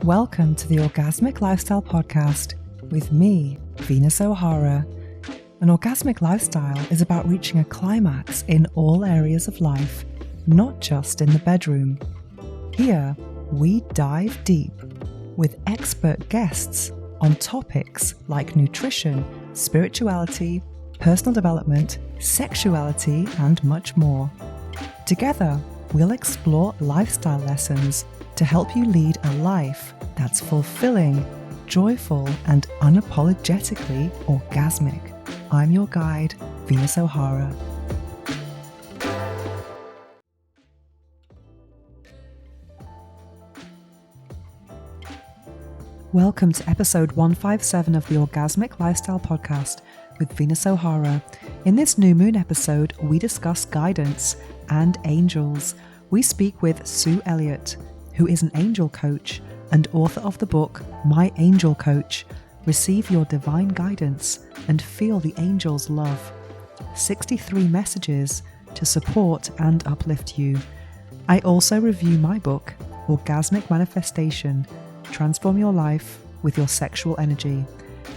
Welcome to the Orgasmic Lifestyle Podcast with me, Venus O'Hara. An orgasmic lifestyle is about reaching a climax in all areas of life, not just in the bedroom. Here, we dive deep with expert guests on topics like nutrition, spirituality, personal development, sexuality, and much more. Together, we'll explore lifestyle lessons to help you lead a life that's fulfilling, joyful, and unapologetically orgasmic. I'm your guide, Venus O'Hara. Welcome to episode 157 of the Orgasmic Lifestyle Podcast with Venus O'Hara. In this new moon episode, we discuss guidance and angels. We speak with Sue Elliott, who is an angel coach and author of the book, My Angel Coach. Receive your divine guidance and feel the angels' love. 63 messages to support and uplift you. I also review my book, Orgasmic Manifestation, Transform Your Life with Your Sexual Energy.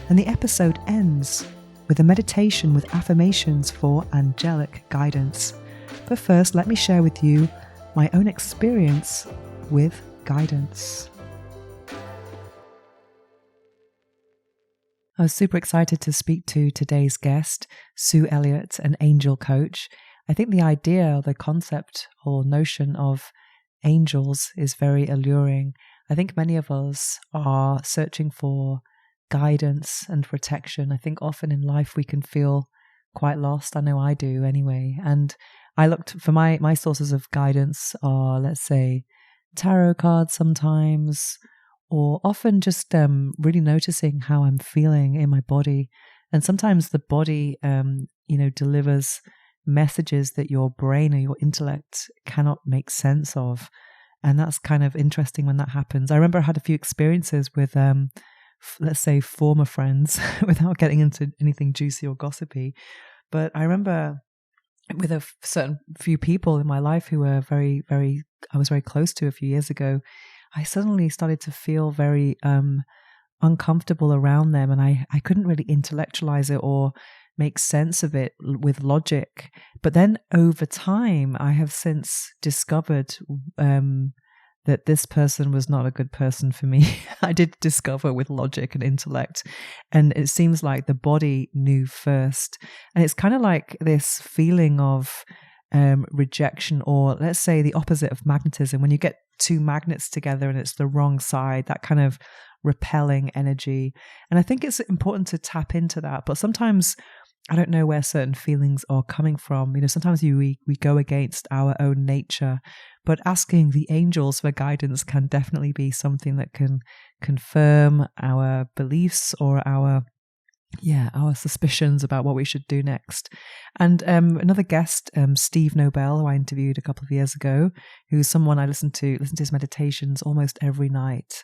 And the episode ends with a meditation with affirmations for angelic guidance. But first, let me share with you my own experience with guidance. I was super excited to speak to today's guest, Sue Elliott, an angel coach. I think the idea, the concept or notion of angels is very alluring. I think many of us are searching for guidance and protection. I think often in life we can feel quite lost. I know I do anyway. And I looked for my sources of guidance are, let's say, tarot cards sometimes, or often just really noticing how I'm feeling in my body. And sometimes the body, delivers messages that your brain or your intellect cannot make sense of. And that's kind of interesting when that happens. I remember I had a few experiences with, let's say, former friends, without getting into anything juicy or gossipy. But I remember with a certain few people in my life who were I was very close to a few years ago, I suddenly started to feel very uncomfortable around them. And I couldn't really intellectualize it or make sense of it with logic. But then over time, I have since discovered that this person was not a good person for me. I did discover with logic and intellect. And it seems like the body knew first. And it's kind of like this feeling of rejection, or let's say the opposite of magnetism. When you get two magnets together and it's the wrong side, that kind of repelling energy. And I think it's important to tap into that. But sometimes I don't know where certain feelings are coming from. Sometimes we go against our own nature, but asking the angels for guidance can definitely be something that can confirm our beliefs or our suspicions about what we should do next. And another guest, Steve Nobel, who I interviewed a couple of years ago, who's someone I listen to his meditations almost every night.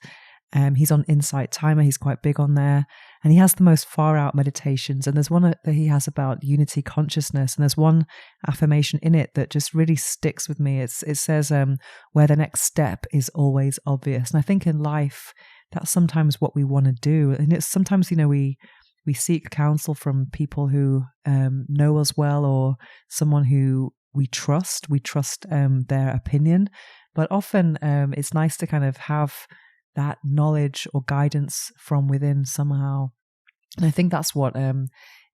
He's on Insight Timer. He's quite big on there. And he has the most far out meditations. And there's one that he has about unity consciousness. And there's one affirmation in it that just really sticks with me. It says, where the next step is always obvious. And I think in life, that's sometimes what we want to do. And it's sometimes, we seek counsel from people who know us well, or someone who we trust. We trust their opinion. But often it's nice to kind of have that knowledge or guidance from within somehow. And I think that's what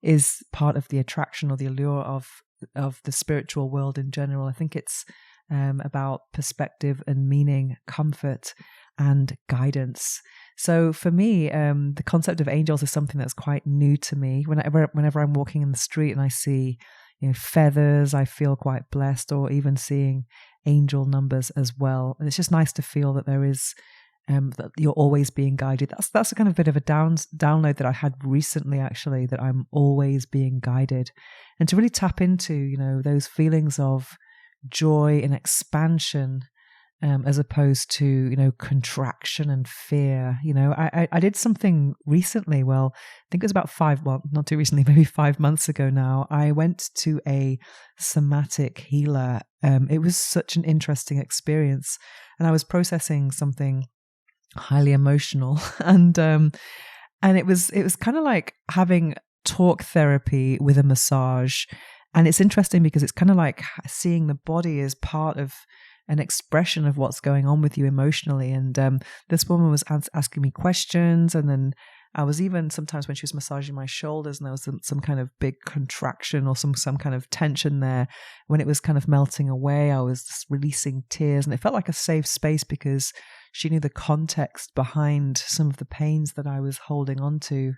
is part of the attraction or the allure of the spiritual world in general. I think it's about perspective and meaning, comfort and guidance. So for me, the concept of angels is something that's quite new to me. Whenever I'm walking in the street and I see feathers, I feel quite blessed, or even seeing angel numbers as well. And it's just nice to feel that there is that you're always being guided. That's a kind of bit of a download that I had recently, actually, that I'm always being guided. And to really tap into, those feelings of joy and expansion, as opposed to, contraction and fear. I did something recently. Well, I think it was about not too recently, maybe 5 months ago now. I went to a somatic healer. It was such an interesting experience. And I was processing something highly emotional. And it was kind of like having talk therapy with a massage. And it's interesting because it's kind of like seeing the body as part of an expression of what's going on with you emotionally. And this woman was asking me questions, and then I was even sometimes when she was massaging my shoulders and there was some kind of big contraction or some kind of tension there, when it was kind of melting away, I was just releasing tears, and it felt like a safe space because she knew the context behind some of the pains that I was holding on to.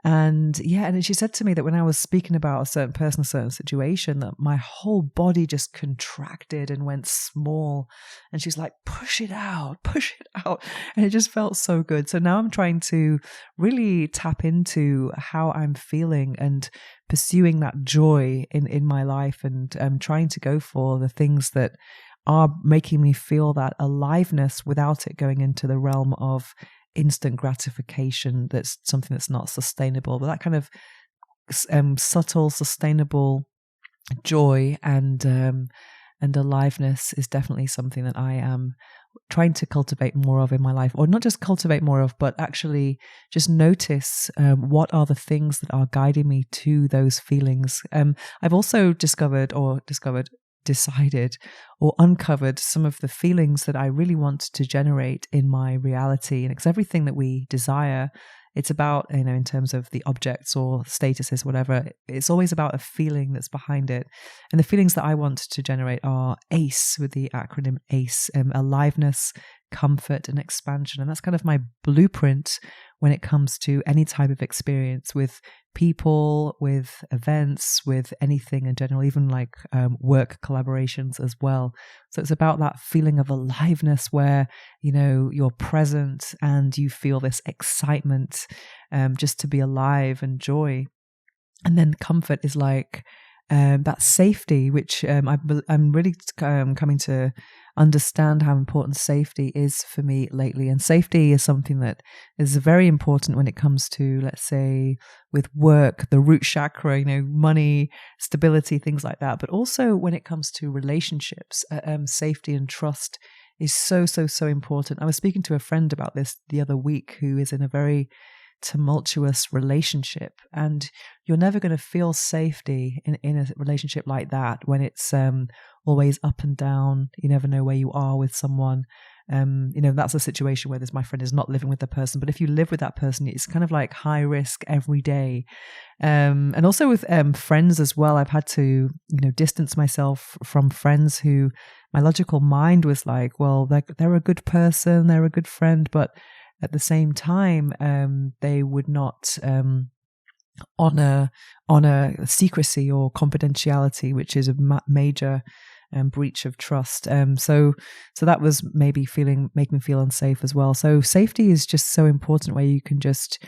And yeah, and she said to me that when I was speaking about a certain person, a certain situation, that my whole body just contracted and went small. And she's like, push it out. And it just felt so good. So now I'm trying to really tap into how I'm feeling and pursuing that joy in my life, and trying to go for the things that are making me feel that aliveness without it going into the realm of instant gratification. That's something that's not sustainable, but that kind of subtle, sustainable joy and aliveness is definitely something that I am trying to cultivate more of in my life, or not just cultivate more of, but actually just notice what are the things that are guiding me to those feelings. I've also decided or uncovered some of the feelings that I really want to generate in my reality. And it's everything that we desire. It's about, in terms of the objects or statuses, whatever, it's always about a feeling that's behind it. And the feelings that I want to generate are ACE, with the acronym ACE, aliveness, comfort, and expansion. And that's kind of my blueprint when it comes to any type of experience with people, with events, with anything in general, even like work collaborations as well. So it's about that feeling of aliveness where, you're present and you feel this excitement just to be alive and joy. And then comfort is like that safety, which I'm really coming to understand how important safety is for me lately. And safety is something that is very important when it comes to, let's say, with work, the root chakra, money, stability, things like that. But also when it comes to relationships, safety and trust is so important. I was speaking to a friend about this the other week who is in a very tumultuous relationship, and you're never going to feel safety in a relationship like that when it's always up and down. You never know where you are with someone. That's a situation where my friend is not living with the person, but if you live with that person, it's kind of like high risk every day. And also with friends as well, I've had to distance myself from friends who my logical mind was like, well, they're a good person, they're a good friend, but at the same time, they would not honor secrecy or confidentiality, which is a major breach of trust. So that was maybe make me feel unsafe as well. So safety is just so important, where you can just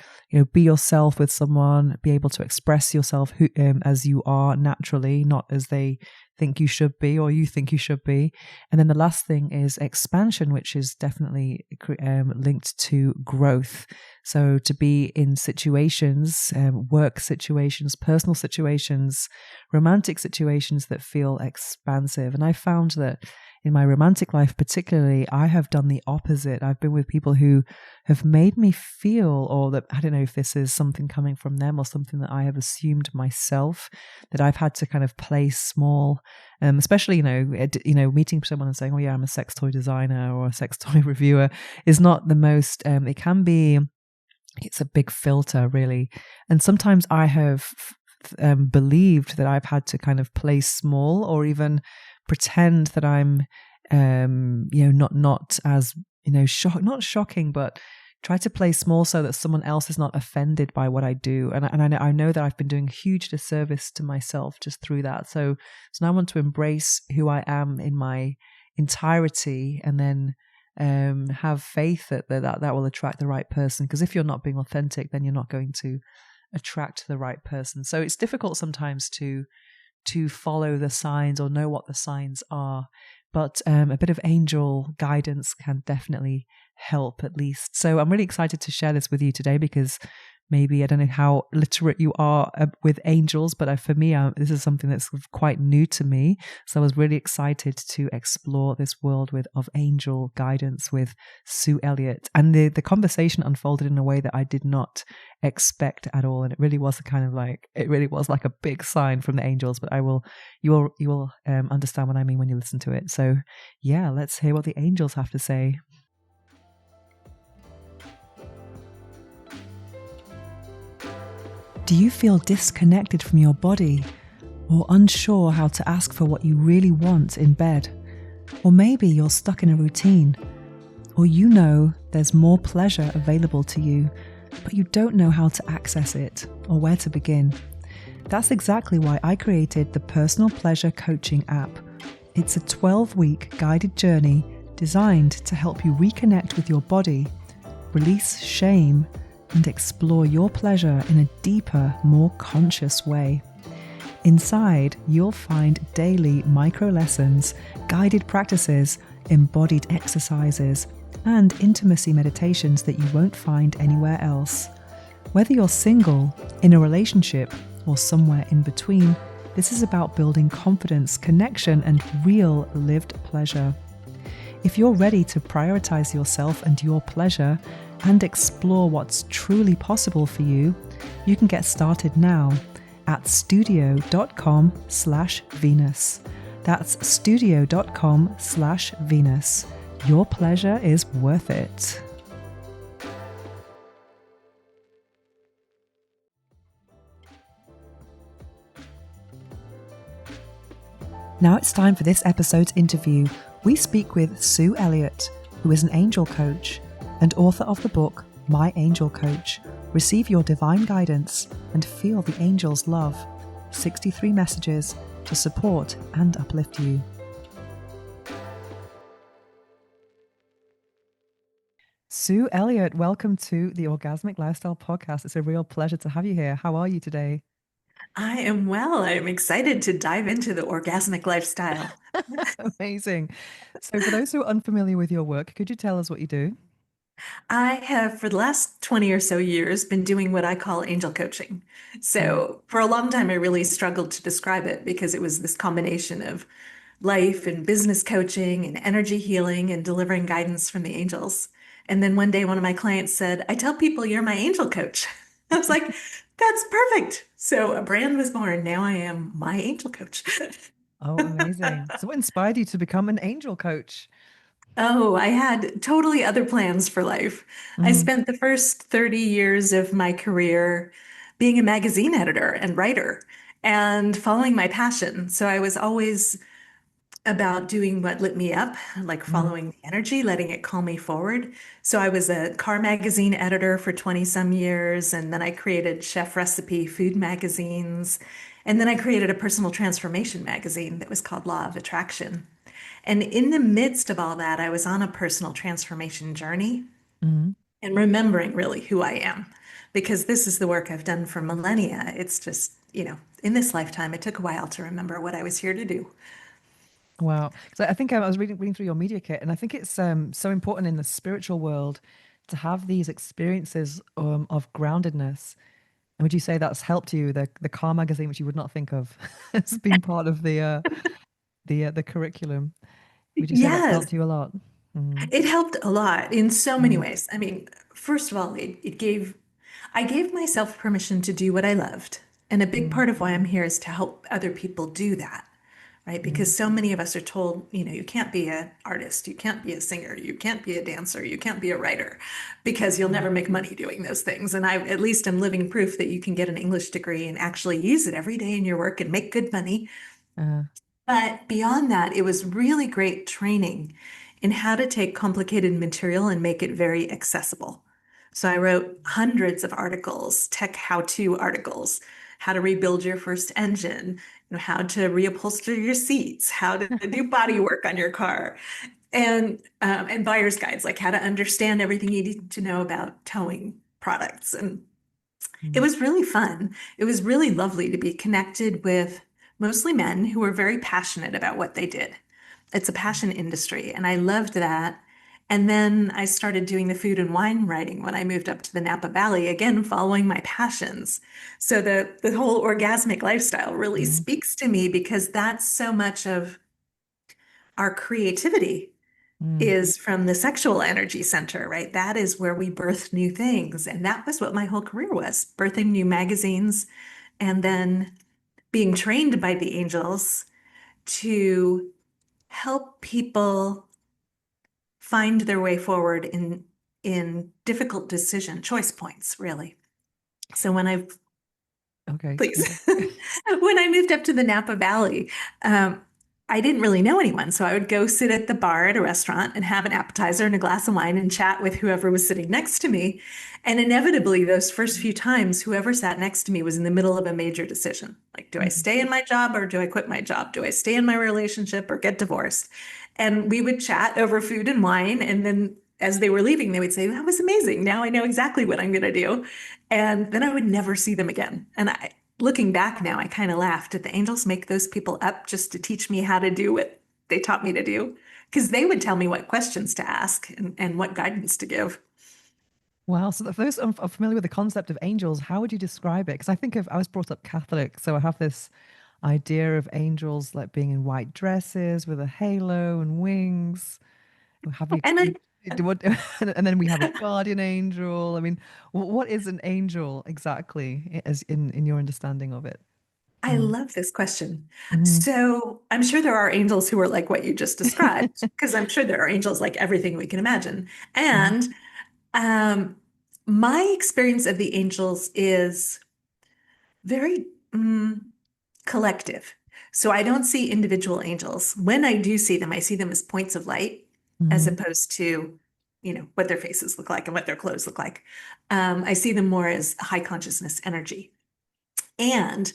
be yourself with someone, be able to express yourself as you are naturally, not as they think you should be or you think you should be. And then the last thing is expansion, which is definitely linked to growth. So to be in situations, work situations, personal situations, romantic situations that feel expansive. And I found that in my romantic life particularly, I have done the opposite. I've been with people who have made me feel, or that, I don't know if this is something coming from them or something that I have assumed myself, that I've had to kind of play small, especially, meeting someone and saying, oh yeah, I'm a sex toy designer or a sex toy reviewer is not the most, it's a big filter really. And sometimes I have believed that I've had to kind of play small, or even pretend that I'm, not as, not shocking, but try to play small so that someone else is not offended by what I do. And I know that I've been doing huge disservice to myself just through that. So now I want to embrace who I am in my entirety, and then have faith that will attract the right person. Because if you're not being authentic, then you're not going to attract the right person. So it's difficult sometimes to follow the signs or know what the signs are, but a bit of angel guidance can definitely help, at least. So I'm really excited to share this with you today, because maybe, I don't know how literate you are with angels, but for me, this is something that's quite new to me. So I was really excited to explore this world of angel guidance with Sue Elliott. And the conversation unfolded in a way that I did not expect at all. And it really was it really was like a big sign from the angels, but you will understand what I mean when you listen to it. So yeah, let's hear what the angels have to say. Do you feel disconnected from your body, or unsure how to ask for what you really want in bed? Or maybe you're stuck in a routine, or you know there's more pleasure available to you, but you don't know how to access it or where to begin. That's exactly why I created the Personal Pleasure Coaching app. It's a 12-week guided journey designed to help you reconnect with your body, release shame, and explore your pleasure in a deeper, more conscious way. Inside, you'll find daily micro lessons, guided practices, embodied exercises, and intimacy meditations that you won't find anywhere else. Whether you're single, in a relationship, or somewhere in between, this is about building confidence, connection, and real lived pleasure. If you're ready to prioritize yourself and your pleasure and explore what's truly possible for you, you can get started now at studio.com/Venus. That's studio.com/Venus. Your pleasure is worth it. Now it's time for this episode's interview. We speak with Sue Elliott, who is an angel coach and author of the book, My Angel Coach. Receive your divine guidance and feel the angels' love. 63 messages to support and uplift you. Sue Elliott, welcome to the Orgasmic Lifestyle Podcast. It's a real pleasure to have you here. How are you today? I am well. I'm excited to dive into the orgasmic lifestyle. Amazing. So for those who are unfamiliar with your work, could you tell us what you do? I have, for the last 20 or so years, been doing what I call angel coaching. So, for a long time, I really struggled to describe it because it was this combination of life and business coaching and energy healing and delivering guidance from the angels. And then one day, one of my clients said, I tell people you're my angel coach. I was like, that's perfect. So, a brand was born. Now I am my angel coach. Oh, amazing. So what inspired you to become an angel coach? Oh, I had totally other plans for life. I Mm, spent the first 30 years of my career being a magazine editor and writer and following my passion. So I was always about doing what lit me up, like mm, following the energy, letting it call me forward. So I was a car magazine editor for 20 some years, and then I created chef recipe food magazines. And then I created a personal transformation magazine that was called Law of Attraction. And in the midst of all that, I was on a personal transformation journey mm. and remembering really who I am, because this is the work I've done for millennia. It's just, in this lifetime, it took a while to remember what I was here to do. Wow. So I think I was reading through your media kit, and I think it's so important in the spiritual world to have these experiences of groundedness. And would you say that's helped you, the car magazine, which you would not think of as being part of the curriculum? Would you say that's Yes, helped you a lot? Mm, it helped a lot in so many mm, ways. I mean, first of all, I gave myself permission to do what I loved. And a big mm, part of why I'm here is to help other people do that, right? mm, Because so many of us are told, you can't be an artist, you can't be a singer, you can't be a dancer, you can't be a writer, because you'll mm, never make money doing those things. And I at least am living proof that you can get an English degree and actually use it every day in your work and make good money. uh, But beyond that, it was really great training in how to take complicated material and make it very accessible. So I wrote hundreds of articles, tech how-to articles, how to rebuild your first engine, how to reupholster your seats, how to do body work on your car, and buyer's guides, like how to understand everything you need to know about towing products. And it mm, was really fun. It was really lovely to be connected with mostly men who were very passionate about what they did. It's a passion industry, and I loved that. And then I started doing the food and wine writing when I moved up to the Napa Valley, again, following my passions. So the whole orgasmic lifestyle really Mm, speaks to me because that's so much of our creativity mm. is from the sexual energy center, right? That is where we birth new things. And that was what my whole career was, birthing new magazines and then being trained by the angels to help people find their way forward in difficult decision choice points, really. So when I Okay. please. Okay. When I moved up to the Napa Valley, um, I didn't really know anyone. So I would go sit at the bar at a restaurant and have an appetizer and a glass of wine and chat with whoever was sitting next to me. And inevitably, those first few times, whoever sat next to me was in the middle of a major decision. Like, do I Mm. stay in my job or do I quit my job? Do I stay in my relationship or get divorced? And we would chat over food and wine. And then as they were leaving, they would say, that was amazing. Now I know exactly what I'm going to do. And then I would never see them again. And looking back now, I kind of laughed. Did the angels make those people up just to teach me how to do what they taught me to do? Because they would tell me what questions to ask and what guidance to give. Wow. So for those are familiar with the concept of angels, how would you describe it? Because I was brought up Catholic, so I have this idea of angels like being in white dresses with a halo and wings. Have you, And you what, and then we have a guardian angel. I mean, what is an angel exactly, as in your understanding of it? I Mm. love this question. Mhm. So I'm sure there are angels who are like what you just described, because I'm sure there are angels like everything we can imagine. Mhm. And um, my experience of the angels is very collective. So I don't see individual angels. When I do see them, I see them as points of light as Mhm. opposed to, what their faces look like and what their clothes look like. I see them more as high consciousness energy. And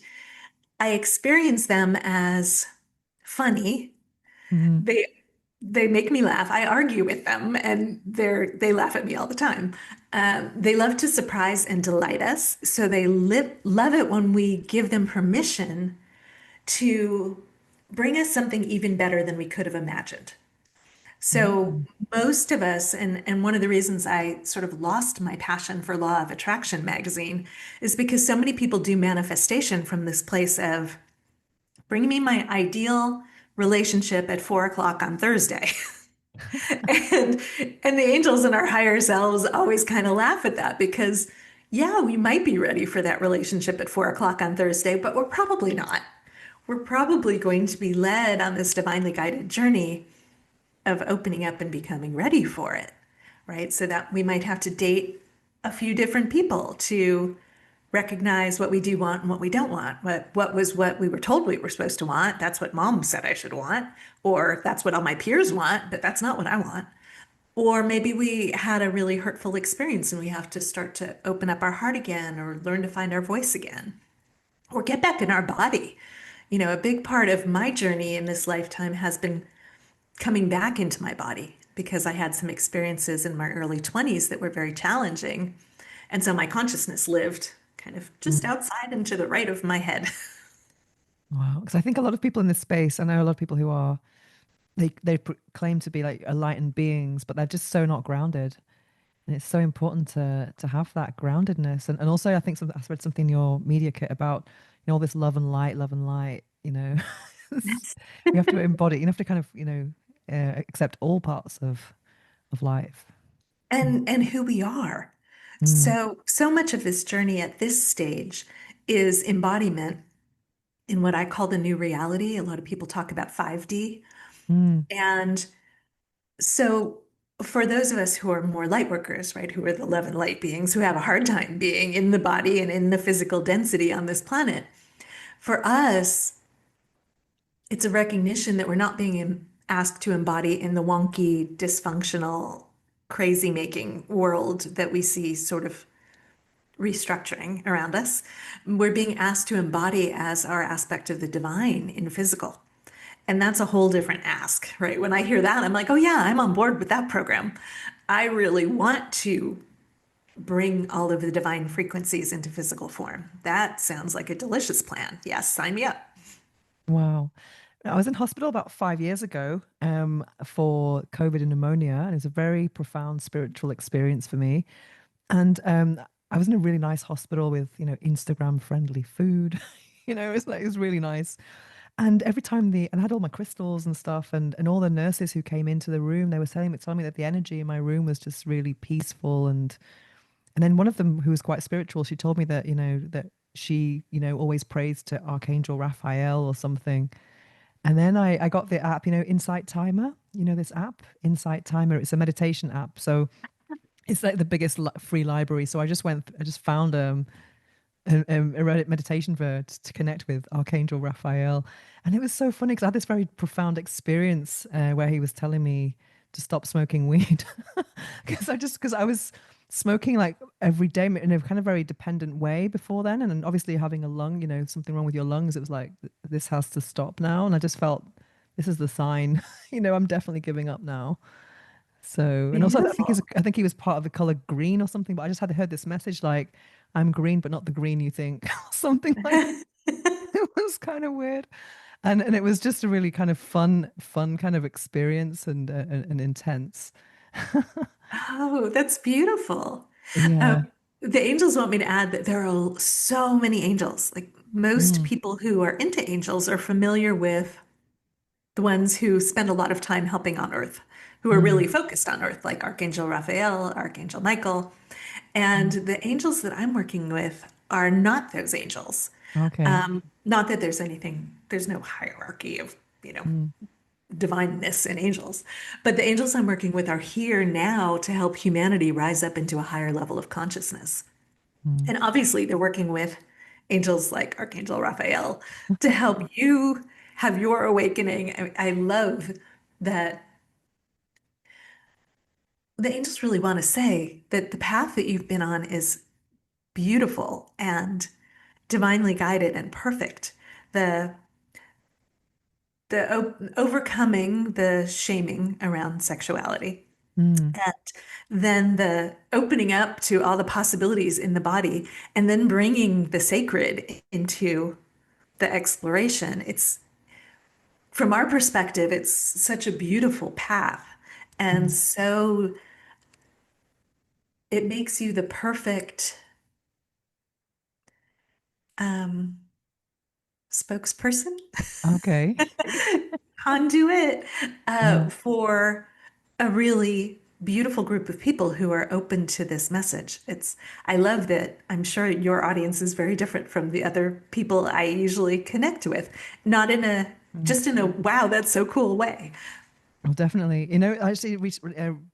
I experience them as funny. Mhm. They they make me laugh. I argue with them and they laugh at me all the time. They love to surprise and delight us. So they love it when we give them permission to bring us something even better than we could have imagined. So Mm. most of us, and one of the reasons I sort of lost my passion for Law of Attraction magazine is because so many people do manifestation from this place of bring me my ideal relationship at 4 o'clock on Thursday. And and the angels in our higher selves always kind of laugh at that because yeah, we might be ready for that relationship at 4 o'clock on Thursday, but we're probably not. We're probably going to be led on this divinely guided journey of opening up and becoming ready for it, right? So that we might have to date a few different people to recognize what we do want and what we don't want. What we were told we were supposed to want. That's what mom said I should want, or that's what all my peers want, but that's not what I want. Or maybe we had a really hurtful experience and we have to start to open up our heart again or learn to find our voice again or get back in our body. A big part of my journey in this lifetime has been coming back into my body because I had some experiences in my early 20s that were very challenging. And so my consciousness lived kind of just Mm. outside and to the right of my head. Wow. Because I think a lot of people in this space, I know a lot of people who are they claim to be like enlightened beings, but they're just so not grounded. And it's so important to have that groundedness. And also I think I read something in your media kit about, all this love and light, we have to embody, you have to kind of, accept all parts of life. Mm. And who we are. Mm. So much of this journey at this stage is embodiment in what I call the new reality. A lot of people talk about 5D. Mm. And so for those of us who are more light workers, right, who are the love and light beings who have a hard time being in the body and in the physical density on this planet, for us, it's a recognition that we're not being asked to embody in the wonky, dysfunctional, crazy making world that we see sort of restructuring around us. We're being asked to embody as our aspect of the divine in physical. And that's a whole different ask, right? When I hear that, I'm like, oh, yeah, I'm on board with that program. I really want to bring all of the divine frequencies into physical form. That sounds like a delicious plan. Yes, sign me up. Wow. I was in hospital about 5 years ago for COVID and pneumonia, and it was a very profound spiritual experience for me. And I was in a really nice hospital with, Instagram friendly food. It was really nice. And every time and I had all my crystals and stuff, and all the nurses who came into the room, they were telling me that the energy in my room was just really peaceful. And then one of them who was quite spiritual, she told me that, that she, always prays to Archangel Raphael or something. And then I got the app, Insight Timer, this app, Insight Timer. It's a meditation app. So it's like the biggest free library. So I just found a Reddit meditation for to connect with Archangel Raphael, and it was so funny because I had this very profound experience where he was telling me to stop smoking weed because I was smoking like every day in a kind of very dependent way before then, and then obviously having a lung, something wrong with your lungs. It was like this has to stop now, and I just felt this is the sign. I'm definitely giving up now. So, and also Beautiful. I think he was part of the color green or something, but I just had heard this message like, I'm green, but not the green you think, or something like that. It was kind of weird. And it was just a really kind of fun kind of experience and intense. Oh, that's beautiful. Yeah. The angels want me to add that there are so many angels. Like most Mm, people who are into angels are familiar with the ones who spend a lot of time helping on Earth, who are mm, really focused on Earth, like Archangel Raphael, Archangel Michael. And mm. the angels that I'm working with are not those angels. Okay. Not that there's no hierarchy of, you know, Mm, divineness in angels, but the angels I'm working with are here now to help humanity rise up into a higher level of consciousness. mm. And obviously, they're working with angels like Archangel Raphael to help you have your awakening. I love that the angels really want to say that the path that you've been on is beautiful and divinely guided and perfect. The overcoming the shaming around sexuality, Mm, and then the opening up to all the possibilities in the body, and then bringing the sacred into the exploration. It's from our perspective, it's such a beautiful path. And mm. so it makes you the perfect um, spokesperson, Okay. conduit Yeah. for a really beautiful group of people who are open to this message. I love that. I'm sure your audience is very different from the other people I usually connect with, not in a, Mm. just in a, wow, that's so cool way. Oh, definitely. I actually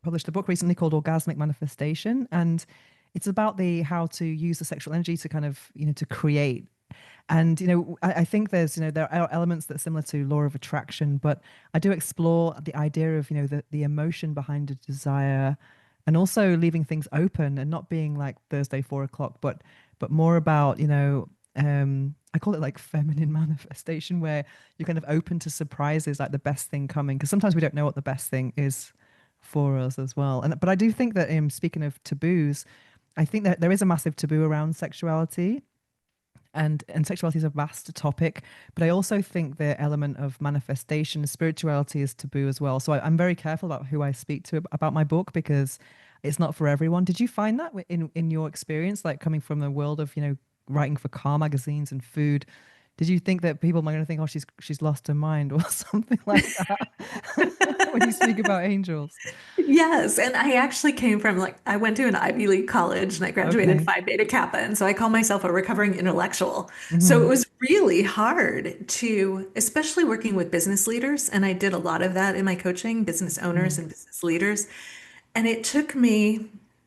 published a book recently called Orgasmic Manifestation, and it's about the how to use the sexual energy to kind of, to create. And, I think there are elements that are similar to law of attraction, but I do explore the idea of, the emotion behind a desire and also leaving things open and not being like Thursday, 4 o'clock, but more about, I call it like feminine manifestation, where you're kind of open to surprises, like the best thing coming. Because sometimes we don't know what the best thing is for us as well. But I do think that, speaking of taboos, I think that there is a massive taboo around sexuality, and sexuality is a vast topic, but I also think the element of manifestation, spirituality is taboo as well. So I'm very careful about who I speak to about my book, because it's not for everyone. Did you find that in your experience, like coming from the world of, writing for car magazines and food? Did you think that people might going to think, oh, she's lost her mind or something like that when you speak about angels? Yes, and I actually came from like I went to an Ivy League college and I graduated Okay. Phi Beta Kappa, and so I call myself a recovering intellectual. So it Hmm. was really hard to, especially working with business leaders, and I did a lot of that in my coaching, business owners Mm, and business leaders. And it took me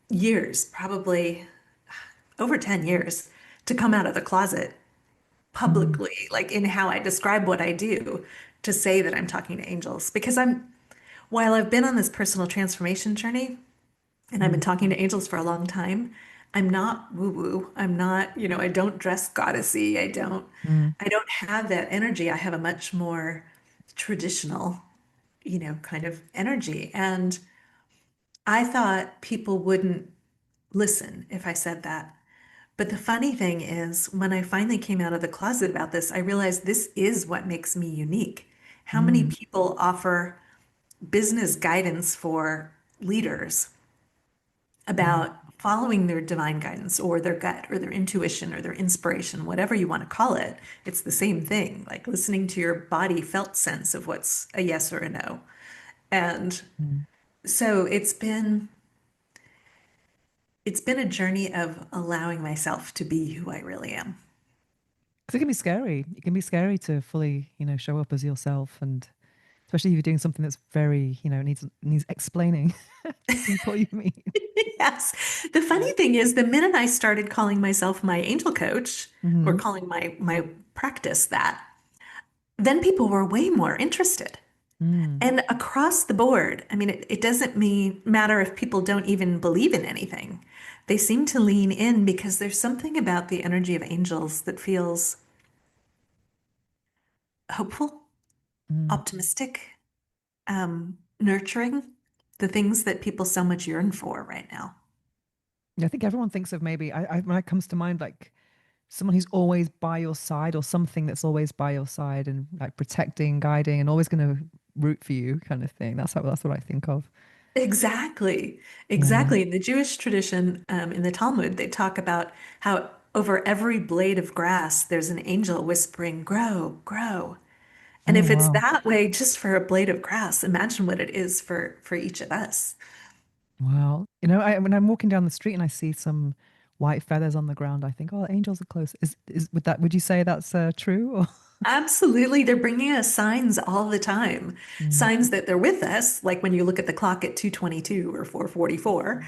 years, probably over 10 years, to come out of the closet mm, publicly, like in how I describe what I do, to say that I'm talking to angels. Because while I've been on this personal transformation journey, and I've been mm, talking to angels for a long time, I'm not woo-woo. I'm not, I don't dress goddessy. mm. I don't have that energy. I have a much more traditional, kind of energy. And I thought people wouldn't listen if I said that. But the funny thing is, when I finally came out of the closet about this, I realized this is what makes me unique, How many Mm, people offer business guidance for leaders mm, about following their divine guidance or their gut or their intuition or their inspiration, whatever you want to call it? It's the same thing, like listening to your body felt sense of what's a yes or a no. And mm. so it's been a journey of allowing myself to be who I really am. 'Cause it can be scary. It can be scary to fully, show up as yourself, and especially if you're doing something that's very, needs explaining to people you meet. Yes. The funny thing is, the minute I started calling myself my angel coach or Hmm. calling my practice that, then people were way more interested. Mm, And across the board, I mean, it doesn't matter if people don't even believe in anything. They seem to lean in because there's something about the energy of angels that feels hopeful, mm. optimistic, nurturing, the things that people so much yearn for right now. I think everyone thinks of maybe when it comes to mind, like someone who's always by your side, or something that's always by your side and like protecting, guiding, and always going to root for you, kind of thing. That's what I think of. Exactly. Yeah. Exactly. In the Jewish tradition, in the Talmud, they talk about how over every blade of grass, there's an angel whispering, grow, grow. And Oh if it's wow. that way just for a blade of grass, imagine what it is for each of us. Wow. When I'm walking down the street and I see some white feathers on the ground, I think, oh, angels are close. Would you say that's true? Or Absolutely. They're bringing us signs all the time. mm, Signs that they're with us, like when you look at the clock at 2:22 or 4:44.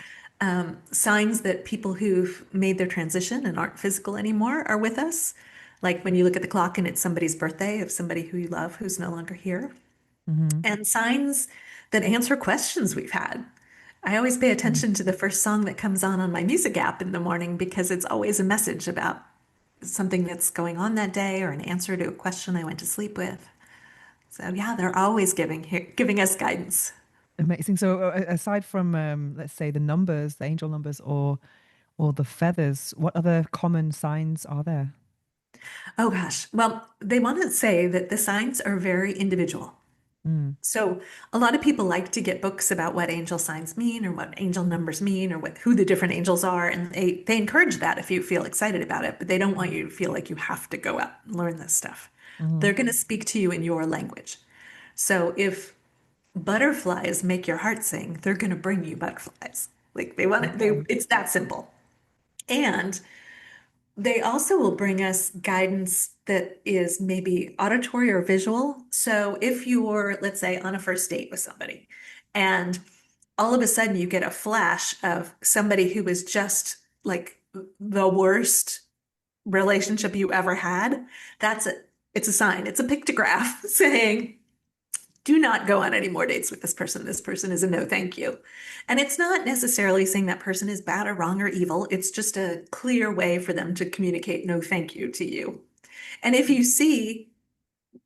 Signs that people who've made their transition and aren't physical anymore are with us. Like when you look at the clock and it's somebody's birthday of somebody who you love who's no longer here. mm-hmm, And signs that answer questions we've had. I always pay mm. attention to the first song that comes on my music app in the morning because it's always a message about something that's going on that day or an answer to a question I went to sleep with. So yeah, they're always giving us guidance. Amazing. So aside from let's say the numbers, the angel numbers, or the feathers, what other common signs are there? Oh gosh. Well, they want to say that the signs are very individual. Mm, So a lot of people like to get books about what angel signs mean or what angel numbers mean or who the different angels are. And they encourage that if you feel excited about it, but they don't want you to feel like you have to go out and learn this stuff. mm-hmm. They're going to speak to you in your language. So if butterflies make your heart sing, they're going to bring you butterflies. Like they want it, Okay. it's that simple. And they also will bring us guidance that is maybe auditory or visual. So if you're, let's say, on a first date with somebody, and all of a sudden you get a flash of somebody who was just like the worst relationship you ever had, that's it. It's a sign. It's a pictograph saying, do not go on any more dates with this person. This person is a no, thank you. And it's not necessarily saying that person is bad or wrong or evil. It's just a clear way for them to communicate no, thank you to you. And if you see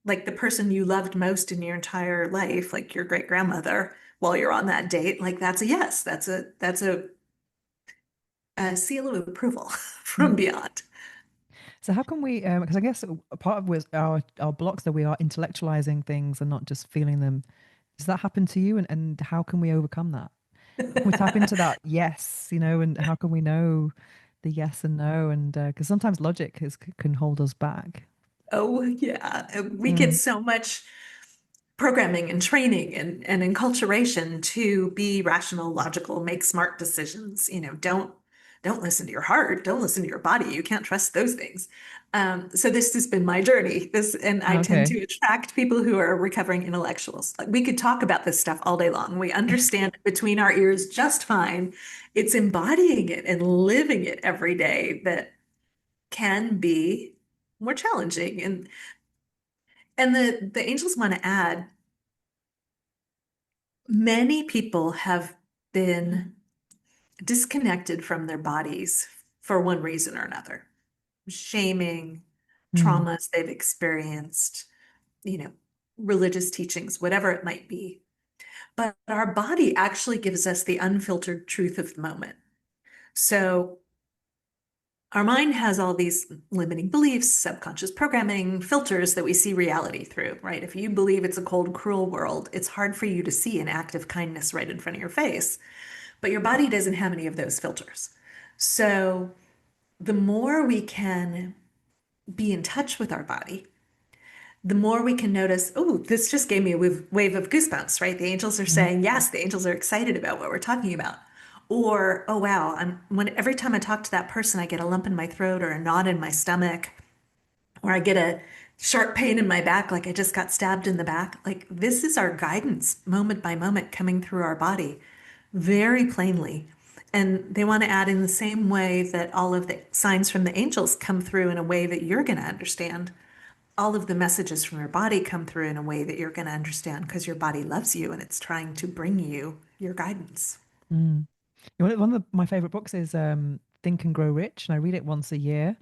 like the person you loved most in your entire life, like your great grandmother, while you're on that date, like that's a yes. That's a seal of approval from beyond. So how can we? Because I guess a part of our blocks that we are intellectualizing things and not just feeling them. Does that happen to you? And how can we overcome that? How can we tap into that yes, and how can we know the yes and no? And because sometimes logic can hold us back. Oh, yeah. We get Mm, so much programming and training and enculturation to be rational, logical, make smart decisions. Don't listen to your heart. Don't listen to your body. You can't trust those things. So this has been my journey. And I tend okay. to attract people who are recovering intellectuals. Like we could talk about this stuff all day long. We understand it between our ears just fine. It's embodying it and living it every day that can be more challenging. And the angels want to add, many people have been disconnected from their bodies for one reason or another. Shaming, Mm, traumas they've experienced, you know, religious teachings, whatever it might be. But our body actually gives us the unfiltered truth of the moment. So Our mind has all these limiting beliefs, subconscious programming, filters that we see reality through, right? If you believe it's a cold, cruel world, it's hard for you to see an act of kindness right in front of your face. But your body doesn't have any of those filters. So the more we can be in touch with our body, the more we can notice, oh, this just gave me a wave of goosebumps, right? The angels are Mhm. saying, yes, the angels are excited about what we're talking about. Or, oh, wow, every time I talk to that person, I get a lump in my throat or a knot in my stomach, or I get a sharp pain in my back, like I just got stabbed in the back. Like this is our guidance moment by moment coming through our body very plainly. And they want to add in the same way that all of the signs from the angels come through in a way that you're going to understand. All of the messages from your body come through in a way that you're going to understand because your body loves you and it's trying to bring you your guidance. Mm. One of my favorite books is Think and Grow Rich, and I read it once a year.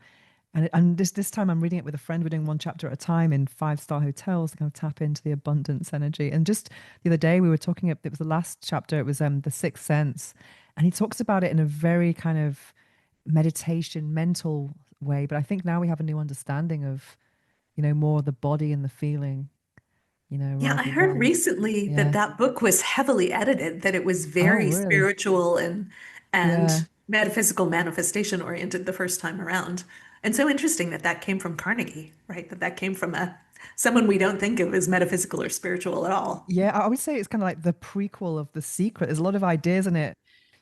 And this time I'm reading it with a friend. We're doing one chapter at a time in five-star hotels to kind of tap into the abundance energy. And just the other day we were talking. It was the last chapter. It was The Sixth Sense, and he talks about it in a very kind of meditation, mental way. But I think now we have a new understanding of more the body and the feeling, Yeah, I rather heard than recently that yeah. that book was heavily edited, that it was Oh, very really? spiritual Yeah. and metaphysical manifestation oriented the first time around. And so interesting that that came from Carnegie, right? That that came from a someone we don't think of as metaphysical or spiritual at all. Yeah, I would say it's kind of like the prequel of The Secret. There's a lot of ideas in it,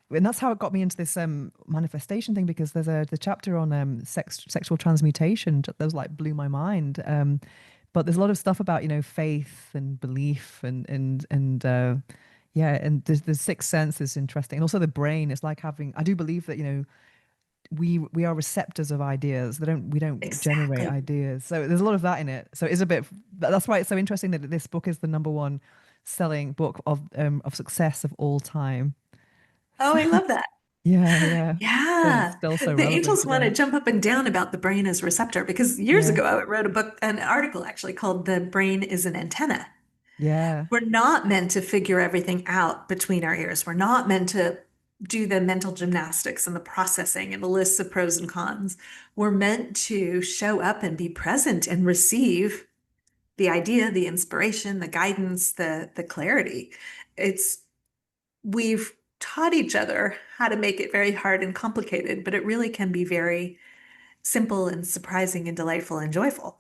and that's how it got me into this manifestation thing, because there's the chapter on sexual transmutation that was like blew my mind. But there's a lot of stuff about faith and belief and yeah, and the sixth sense is interesting, and also the brain. It's like having, I do believe that we are receptors of ideas. We don't generate Exactly. ideas. So there's a lot of that in it. So it's a bit, that's why it's so interesting that this book is the number one selling book of success of all time. Oh, I love that. Yeah, yeah. So it's Yeah. still so The relevant angels want to today. jump up and down about the brain as receptor because years Yeah, ago I wrote a book, an article actually called The Brain is an Antenna. yeah. We're not meant to figure everything out between our ears. We're not meant to do the mental gymnastics and the processing and the lists of pros and cons. We're meant to show up and be present and receive the idea, the inspiration, the guidance, the clarity. It's we've taught each other how to make it very hard and complicated, but it really can be very simple and surprising and delightful and joyful.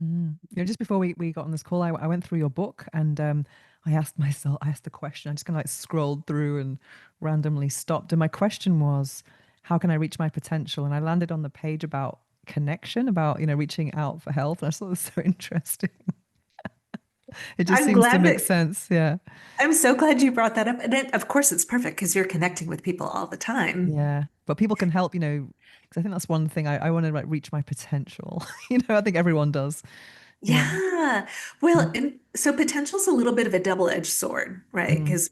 Mm. Just before we got on this call, I went through your book, and I asked the question. I just kind of like scrolled through and randomly stopped. And my question was, how can I reach my potential? And I landed on the page about connection, about, reaching out for help. And I thought it was so interesting. It just I'm seems to glad make that sense. Yeah. I'm so glad you brought that up. And of course, it's perfect because you're connecting with people all the time. Yeah. But people can help, because I think that's one thing I want to like reach my potential. I think everyone does. Yeah. Yeah. Well, Mm. and so potential's a little bit of a double-edged sword, right? Mm. Because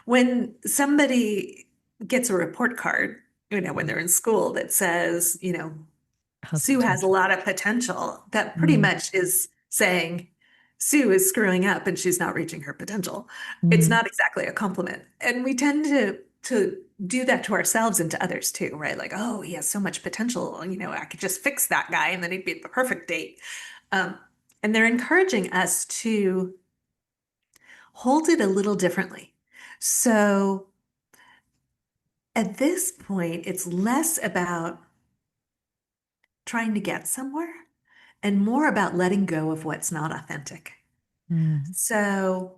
when somebody gets a report card, when they're in school that says, Has Sue has a potential. lot of potential, that pretty Mm. much is saying Sue is screwing up and she's not reaching her potential. It's Mm. not exactly a compliment. And we tend to do that to ourselves and to others too, right? Like, oh, he has so much potential. I could just fix that guy and then he'd be the perfect date. Um, and they're encouraging us to hold it a little differently. So at this point, it's less about trying to get somewhere and more about letting go of what's not authentic. Mm. So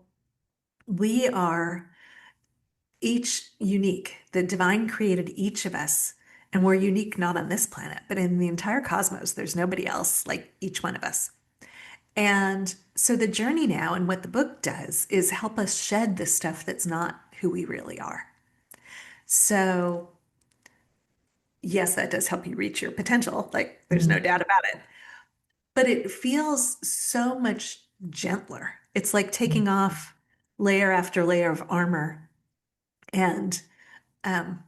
we are each unique. The divine created each of us, and we're unique not on this planet, but in the entire cosmos. There's nobody else like each one of us. And so the journey now and what the book does is help us shed the stuff that's not who we really are. So, yes, that does help you reach your potential. Like, there's no Mm. doubt about it. But it feels so much gentler. It's like Mm. taking off layer after layer of armor and um,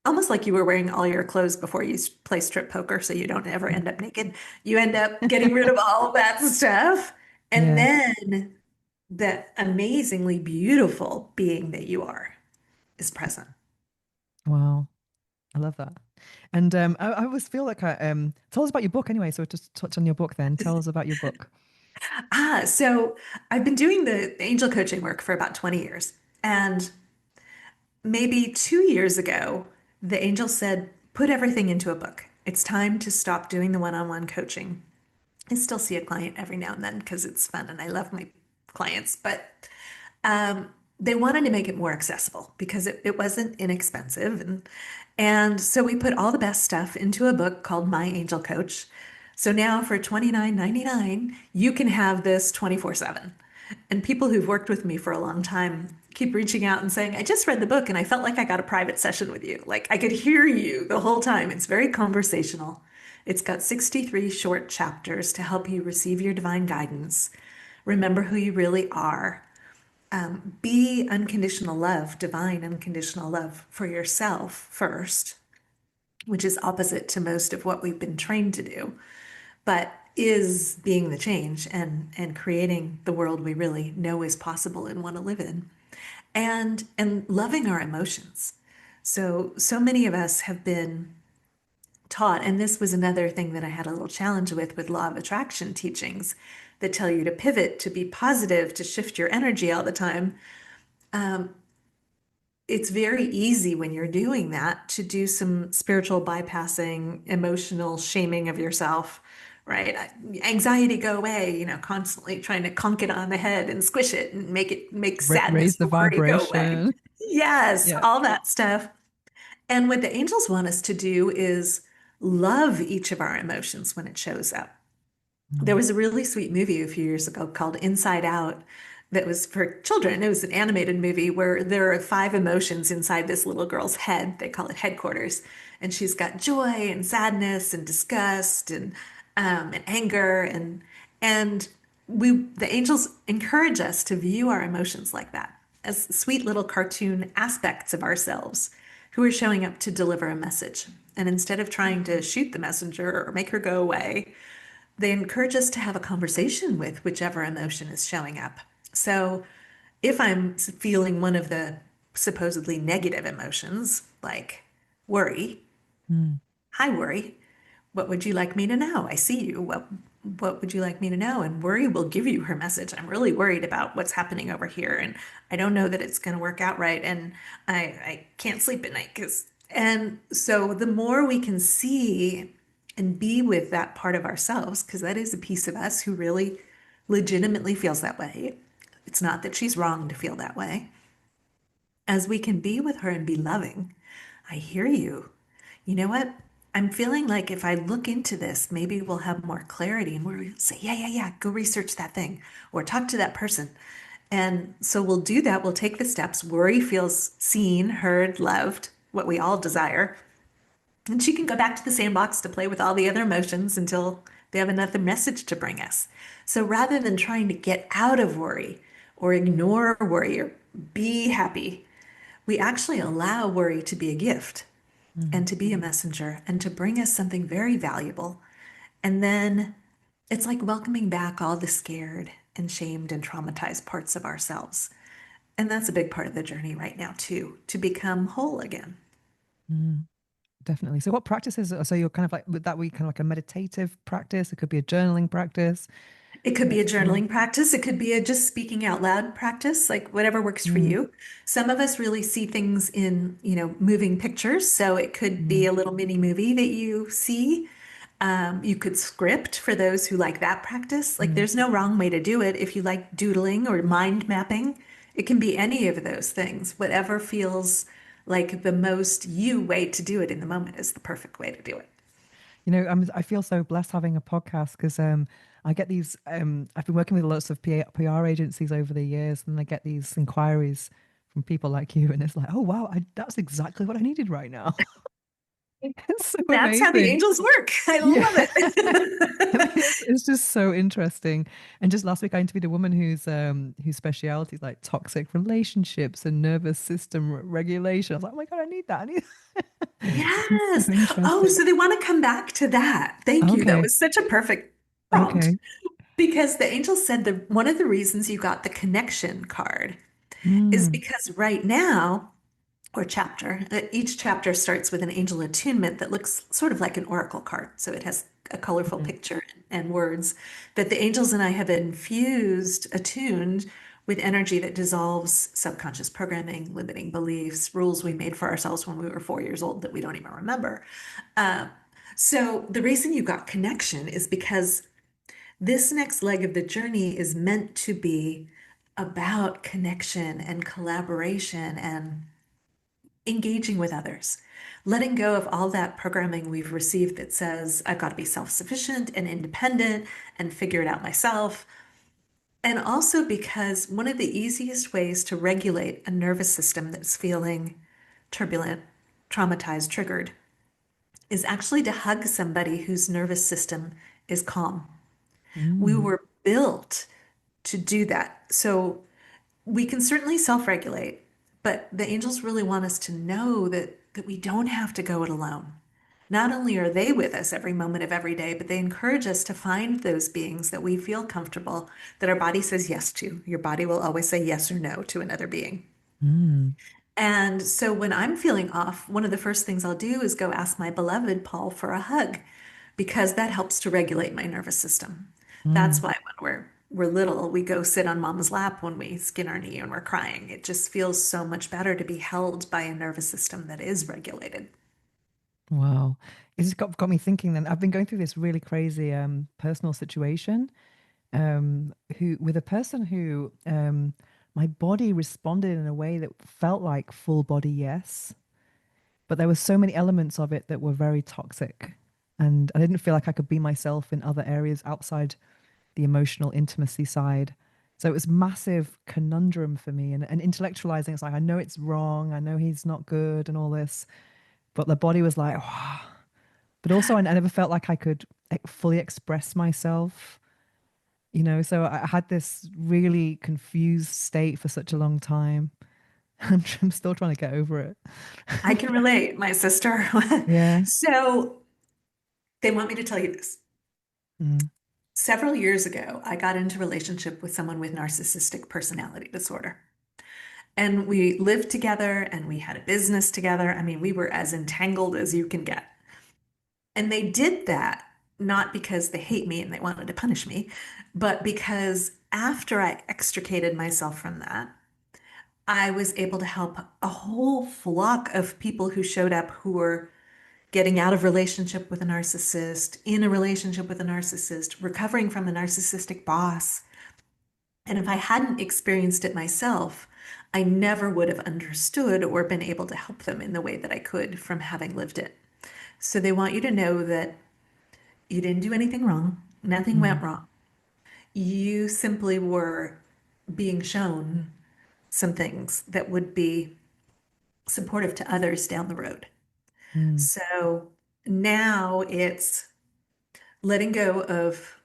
almost like you were wearing all your clothes before you play strip poker so you don't ever end up naked. You end up getting rid of all of that stuff. And Yeah. then the amazingly beautiful being that you are is present. Wow. I love that. And I always feel like tell us about your book anyway. So just touch on your book then. Tell us about your book. So I've been doing the angel coaching work for about 20 years. And maybe 2 years ago, the angel said, put everything into a book. It's time to stop doing the one-on-one coaching. I still see a client every now and then because it's fun and I love my clients, but um, they wanted to make it more accessible because it wasn't inexpensive. And so we put all the best stuff into a book called My Angel Coach. So now for $29.99, you can have this 24/7. And people who've worked with me for a long time keep reaching out and saying, I just read the book and I felt like I got a private session with you. Like I could hear you the whole time. It's very conversational. It's got 63 short chapters to help you receive your divine guidance. Remember who you really are. Be unconditional love, divine unconditional love for yourself first, which is opposite to most of what we've been trained to do, but is being the change and creating the world we really know is possible and want to live in. And loving our emotions. So many of us have been taught, and this was another thing that I had a little challenge with law of attraction teachings that tell you to pivot, to be positive, to shift your energy all the time. Um, it's very easy when you're doing that to do some spiritual bypassing, emotional shaming of yourself, right? Anxiety go away, constantly trying to conk it on the head and squish it and make Raise sadness the or worry go away. vibration. Yes, Yeah. all that stuff. And what the angels want us to do is love each of our emotions when it shows up. There Mm, was a really sweet movie a few years ago called Inside Out that was for children. It was an animated movie where there are five emotions inside this little girl's head. They call it headquarters. And she's got joy and sadness and disgust and anger and the angels encourage us to view our emotions like that as sweet little cartoon aspects of ourselves who are showing up to deliver a message. And instead of trying to shoot the messenger or make her go away, they encourage us to have a conversation with whichever emotion is showing up. So if I'm feeling one of the supposedly negative emotions, like worry, mm, hi worry, what would you like me to know? I see you. What would you like me to know? And worry will give you her message. I'm really worried about what's happening over here, and I don't know that it's going to work out right, and I can't sleep at night because. And so the more we can see and be with that part of ourselves, because that is a piece of us who really legitimately feels that way. It's not that she's wrong to feel that way. As we can be with her and be loving, I hear you. You know what? I'm feeling like if I look into this, maybe we'll have more clarity and we'll say, yeah, yeah, yeah, go research that thing or talk to that person. And so we'll do that. We'll take the steps. Worry feels seen, heard, loved, what we all desire. And she can go back to the sandbox to play with all the other emotions until they have another message to bring us. So rather than trying to get out of worry or ignore worry or be happy, we actually allow worry to be a gift mm. and to be a messenger and to bring us something very valuable. And then it's like welcoming back all the scared and shamed and traumatized parts of ourselves. And that's a big part of the journey right now, too, to become whole again. Mm. Definitely. So what practices, so you're kind of like, would that be kind of like a meditative practice? It could be a journaling practice. It could be a Mm, journaling practice. It could be a just speaking out loud practice, like whatever works for mm, you. Some of us really see things in, moving pictures. So it could be mm, a little mini movie that you see. You could script for those who like that practice. Like mm. there's no wrong way to do it. If you like doodling or mind mapping, it can be any of those things. Whatever feels like the most you way to do it in the moment is the perfect way to do it. I feel so blessed having a podcast because I get these, I've been working with lots of PR agencies over the years and I get these inquiries from people like you and it's like, oh, wow, that's exactly what I needed right now. It's so That's how the amazing. angels work. I Yeah. love it. It's just so interesting. And just last week I interviewed a woman whose speciality is like toxic relationships and nervous system regulation. I was like, oh my God, I need that. I need It's so Yes. Oh, interesting. so they want to come back to that. Thank you. That Okay. was such a perfect prompt Okay. because the angel said that one of the reasons you got the connection card is Mm, because right now or chapter. Each chapter starts with an angel attunement that looks sort of like an oracle card. So it has a colorful Mm. picture and words that the angels and I have infused, attuned with energy that dissolves subconscious programming, limiting beliefs, rules we made for ourselves when we were 4 years old that we don't even remember. Uh, so the reason you got connection is because this next leg of the journey is meant to be about connection and collaboration and engaging with others, letting go of all that programming we've received that says, I've got to be self-sufficient and independent and figure it out myself. And also because one of the easiest ways to regulate a nervous system that's feeling turbulent, traumatized, triggered, is actually to hug somebody whose nervous system is calm. We Mm. were built to do that. So we can certainly self-regulate, but the angels really want us to know that we don't have to go it alone. Not only are they with us every moment of every day, but they encourage us to find those beings that we feel comfortable, that our body says yes to. Your body will always say yes or no to another being. Mm. And so when I'm feeling off, one of the first things I'll do is go ask my beloved Paul for a hug because that helps to regulate my nervous system. That's Mm. why when we're little, we go sit on mom's lap when we skin our knee and we're crying. It just feels so much better to be held by a nervous system that is regulated. Wow. It's got me thinking then. I've been going through this really crazy personal situation who with a person who my body responded in a way that felt like full body yes, but there were so many elements of it that were very toxic. And I didn't feel like I could be myself in other areas outside the emotional intimacy side. So it was massive conundrum for me and intellectualizing. It's like, I know it's wrong. I know he's not good and all this, but the body was like, wow. But also I never felt like I could fully express myself, you know? So I had this really confused state for such a long time. I'm still trying to get over it. I can relate, my sister. Yeah. So they want me to tell you this. Mm. Several years ago, I got into a relationship with someone with narcissistic personality disorder. And we lived together and we had a business together. I mean, we were as entangled as you can get. And they did that not because they hate me and they wanted to punish me, but because after I extricated myself from that, I was able to help a whole flock of people who showed up who were getting out of relationship with a narcissist, in a relationship with a narcissist, recovering from a narcissistic boss. And if I hadn't experienced it myself, I never would have understood or been able to help them in the way that I could from having lived it. So they want you to know that you didn't do anything wrong. Nothing Mm. went wrong. You simply were being shown some things that would be supportive to others down the road. Mm. So now it's letting go of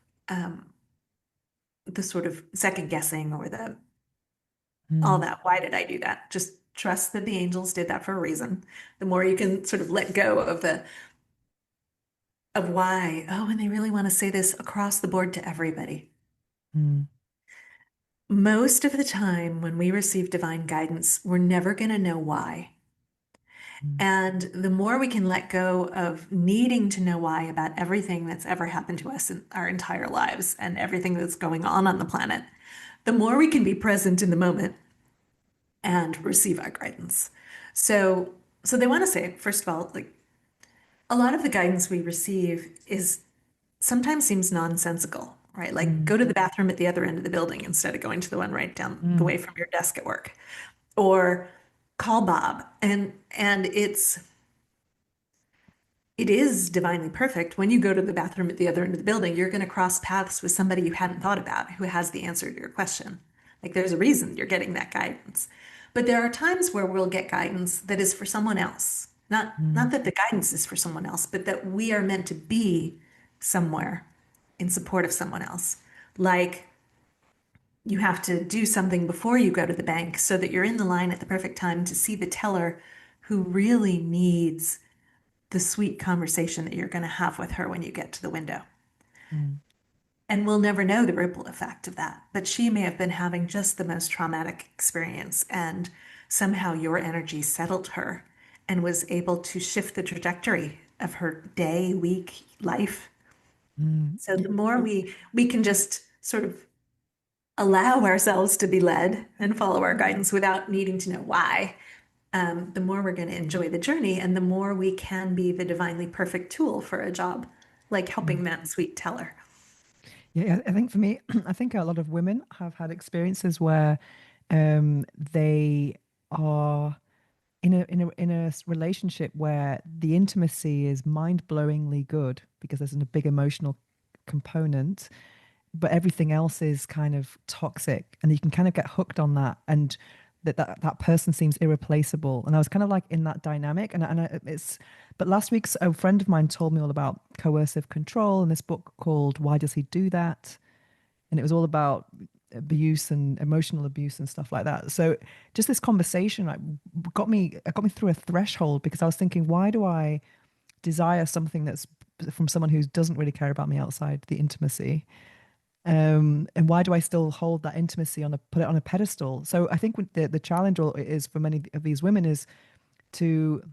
the sort of second guessing or the all Mm. that. Why did I do that? Just trust that the angels did that for a reason. The more you can sort of let go of the of why, oh, and they really want to say this across the board to everybody. Mm. Most of the time when we receive divine guidance, we're never going to know why. Mm. And the more we can let go of needing to know why about everything that's ever happened to us in our entire lives and everything that's going on the planet, the more we can be present in the moment and receive our guidance. So, so they want to say, first of all, like a lot of the guidance we receive is sometimes seems nonsensical, right? Like Mm. go to the bathroom at the other end of the building instead of going to the one right down the Mm. way from your desk at work, or call Bob. And it is divinely perfect. When you go to the bathroom at the other end of the building, you're going to cross paths with somebody you hadn't thought about who has the answer to your question. Like there's a reason you're getting that guidance. But there are times where we'll get guidance that is for someone else. Not Mm. that the guidance is for someone else, but that we are meant to be somewhere in support of someone else. Like you have to do something before you go to the bank so that you're in the line at the perfect time to see the teller who really needs the sweet conversation that you're going to have with her when you get to the window. Mm. And we'll never know the ripple effect of that. But she may have been having just the most traumatic experience. And somehow your energy settled her and was able to shift the trajectory of her day, week, life. Mm. So the more we can just sort of allow ourselves to be led and follow our guidance without needing to know why, the more we're going to enjoy the journey and the more we can be the divinely perfect tool for a job, like helping Mm. that sweet teller. Yeah, I think for me, I think a lot of women have had experiences where they are in a relationship where the intimacy is mind-blowingly good because there's a big emotional component, but everything else is kind of toxic, and you can kind of get hooked on that, and that person seems irreplaceable. And I was kind of like in that dynamic, it's. But last week, a friend of mine told me all about coercive control and this book called "Why Does He Do That?" And it was all about abuse and emotional abuse and stuff like that. So just this conversation like got me through a threshold because I was thinking, why do I desire something that's from someone who doesn't really care about me outside the intimacy? And why do I still hold that intimacy put it on a pedestal? So I think the challenge is for many of these women is to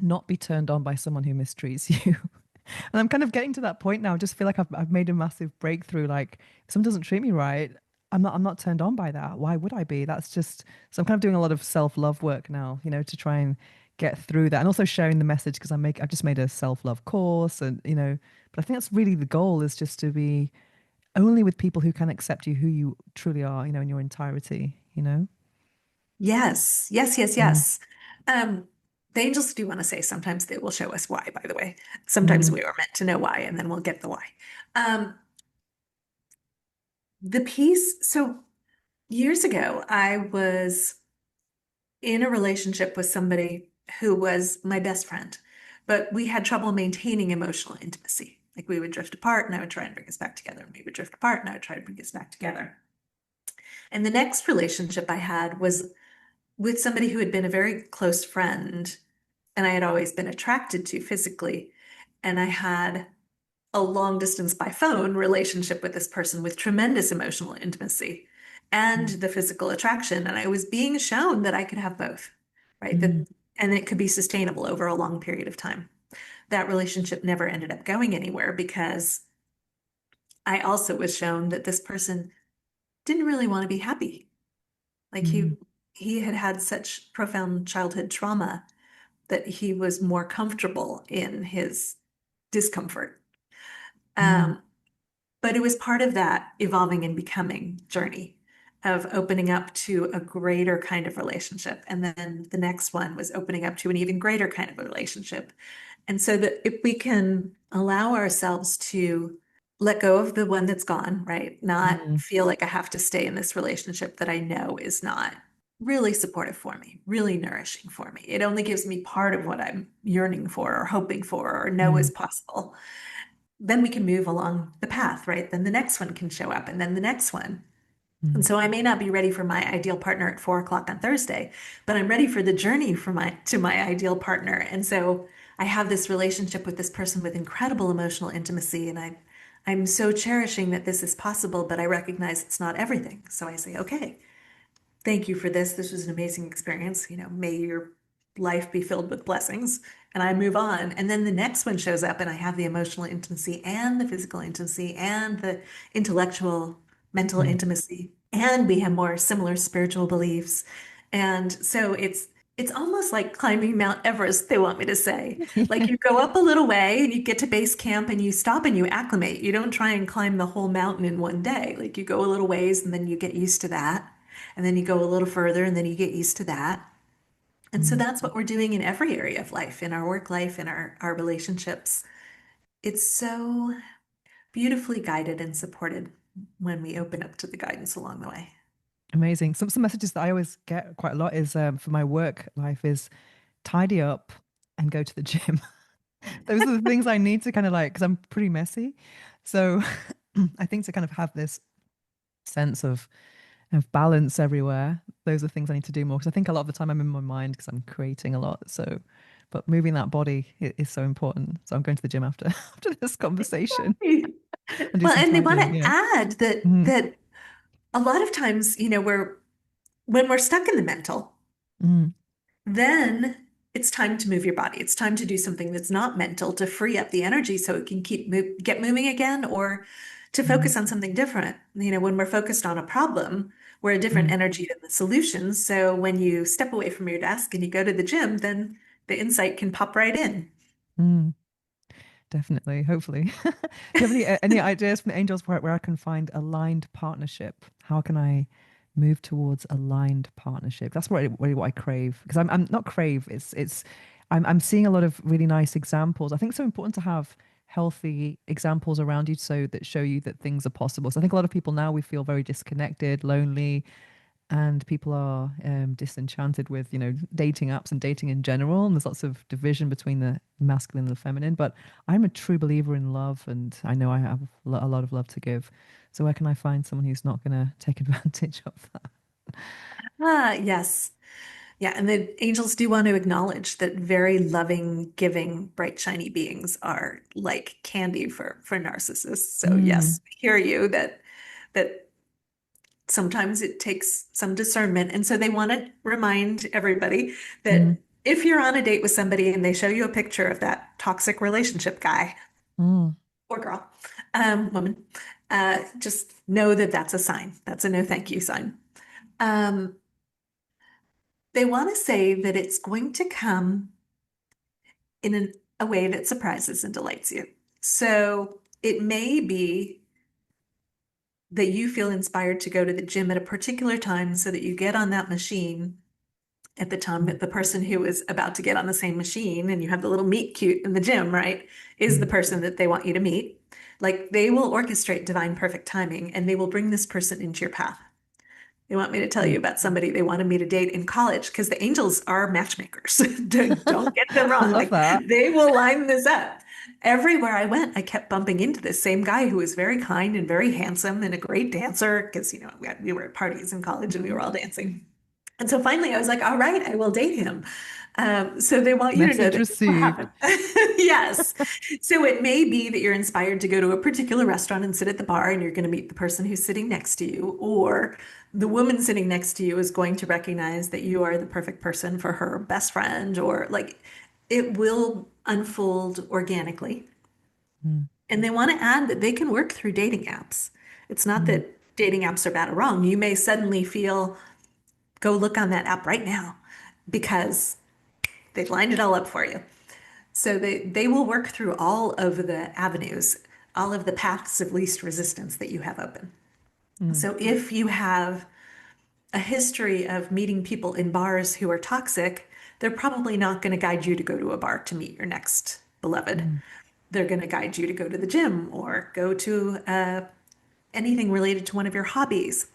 not be turned on by someone who mistreats you. And I'm kind of getting to that point now. I just feel like I've made a massive breakthrough. Like if someone doesn't treat me right, I'm not turned on by that. Why would I be? That's just so I'm kind of doing a lot of self-love work now, to try and get through that. And also sharing the message because I've just made a self-love course and but I think that's really the goal is just to be only with people who can accept you who you truly are, in your entirety. Yes, yes, yes, Mm, yes. Um, the angels do want to say sometimes they will show us why, by the way. Sometimes mm, we are meant to know why, and then we'll get the why. Um, the piece, so years ago, I was in a relationship with somebody who was my best friend, but we had trouble maintaining emotional intimacy. Like we would drift apart and I would try and bring us back together, and we would drift apart and I would try to bring us back together. And the next relationship I had was with somebody who had been a very close friend and I had always been attracted to physically. And I had a long distance by phone relationship with this person with tremendous emotional intimacy and mm, the physical attraction. And I was being shown that I could have both, right? mm, And it could be sustainable over a long period of time. That relationship never ended up going anywhere because I also was shown that this person didn't really want to be happy. Like mm, he had had such profound childhood trauma that he was more comfortable in his discomfort. mm, Um, but it was part of that evolving and becoming journey of opening up to a greater kind of relationship. And then the next one was opening up to an even greater kind of a relationship. And so that if we can allow ourselves to let go of the one that's gone, right? Not mm, feel like I have to stay in this relationship that I know is not really supportive for me, really nourishing for me. It only gives me part of what I'm yearning for or hoping for or know is mm, possible. Then we can move along the path, right? Then the next one can show up and then the next one. And mm, so I may not be ready for my ideal partner at 4 o'clock on Thursday, but I'm ready for the journey for my to my ideal partner. And so I have this relationship with this person with incredible emotional intimacy, and I'm so cherishing that this is possible, but I recognize it's not everything. So I say, okay, thank you for this. This was an amazing experience. May your life be filled with blessings. And I move on. And then the next one shows up, and I have the emotional intimacy and the physical intimacy and the intellectual, mental mm. intimacy. And we have more similar spiritual beliefs. And so it's almost like climbing Mount Everest, they want me to say. Like you go up a little way and you get to base camp and you stop and you acclimate. You don't try and climb the whole mountain in one day. Like you go a little ways and then you get used to that. And then you go a little further and then you get used to that. And so Mm. that's what we're doing in every area of life, in our work life, in our relationships. It's so beautifully guided and supported when we open up to the guidance along the way. Amazing. Some messages that I always get quite a lot is for my work life is tidy up and go to the gym. Those are the things I need to kind of like because I'm pretty messy. So I think to kind of have this sense of balance everywhere, those are things I need to do more because I think a lot of the time I'm in my mind because I'm creating a lot. So, but moving that body is so important. So I'm going to the gym after after this conversation Right. and do Well, some and they want tidying. to Yeah. add that Mm, that a lot of times, we're when we're stuck in the mental. Mm, Then it's time to move your body. It's time to do something that's not mental to free up the energy so it can get moving again, or to mm, focus on something different. When we're focused on a problem, we're a different mm, energy than the solution. So when you step away from your desk and you go to the gym, then the insight can pop right in. mm. Definitely, hopefully. Do you have any ideas from the angels where I can find aligned partnership? How can I move towards aligned partnership? That's really what I crave. Because I'm not crave, it's I'm seeing a lot of really nice examples. I think it's so important to have healthy examples around you so that show you that things are possible. So I think a lot of people now we feel very disconnected, lonely, and people are disenchanted with dating apps and dating in general, and there's lots of division between the masculine and the feminine. But I'm a true believer in love, and I know I have a lot of love to give. So where can I find someone who's not going to take advantage of that? Ah, yes. Yeah, and the angels do want to acknowledge that very loving, giving, bright, shiny beings are like candy for narcissists. So Mm, yes, I hear you that sometimes it takes some discernment. And so they want to remind everybody mm, that if you're on a date with somebody and they show you a picture of that toxic relationship guy mm, or girl, woman, just know that that's a sign. That's a no thank you sign. Um, they want to say that it's going to come in a way that surprises and delights you. So it may be that you feel inspired to go to the gym at a particular time so that you get on that machine at the time mm, that the person who is about to get on the same machine and you have the little meet cute in the gym, right, is the mm, person that they want you to meet. Like they will orchestrate divine perfect timing and they will bring this person into your path. They want me to tell you mm. about somebody they wanted me to date in college because the angels are matchmakers. Don't get them I wrong. love Like that. they will line this up. Everywhere I went, I kept bumping into this same guy who was very kind and very handsome and a great dancer because, we were at parties in college and we were Mm. all dancing. And so finally, I was like, all right, I will date him. So they want you to know Message that this will received. happen. Yes. So it may be that you're inspired to go to a particular restaurant and sit at the bar and you're going to meet the person who's sitting next to you, or the woman sitting next to you is going to recognize that you are the perfect person for her best friend, or like it will unfold organically. Mm, And they want to add that they can work through dating apps. It's not mm, that dating apps are bad or wrong. You may suddenly feel, go look on that app right now because they've lined it all up for you. So they will work through all of the avenues, all of the paths of least resistance that you have open. mm, So if you have a history of meeting people in bars who are toxic, they're probably not going to guide you to go to a bar to meet your next beloved. mm, They're going to guide you to go to the gym or go to anything related to one of your hobbies.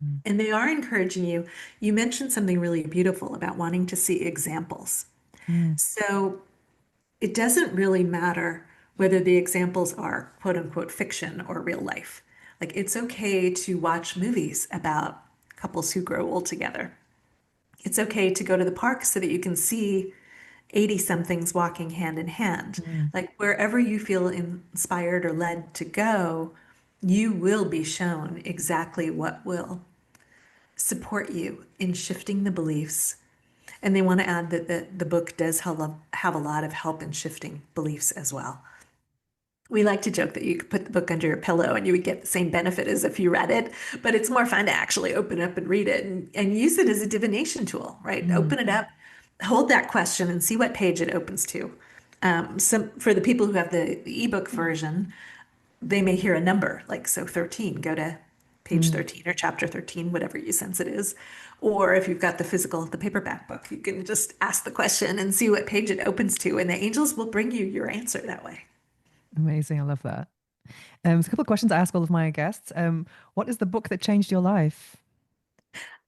mm, And they are encouraging you. You mentioned something really beautiful about wanting to see examples. mm, So it doesn't really matter whether the examples are quote unquote fiction or real life. Like it's okay to watch movies about couples who grow old together. It's okay to go to the park so that you can see 80 somethings walking hand in hand. mm, Like wherever you feel inspired or led to go, you will be shown exactly what will support you in shifting the beliefs. And they want to add that the book does have a lot of help in shifting beliefs as well. We like to joke that you could put the book under your pillow and you would get the same benefit as if you read it, but it's more fun to actually open up and read it and use it as a divination tool, right? mm, Open it up, hold that question and see what page it opens to. For the people who have the ebook version, they may hear a number, like so 13, go to page mm. 13 or chapter 13, whatever you sense it is. Or if you've got the paperback book, you can just ask the question and see what page it opens to, and the angels will bring you your answer that way. Amazing. I love that. So a couple of questions I ask all of my guests. What is the book that changed your life?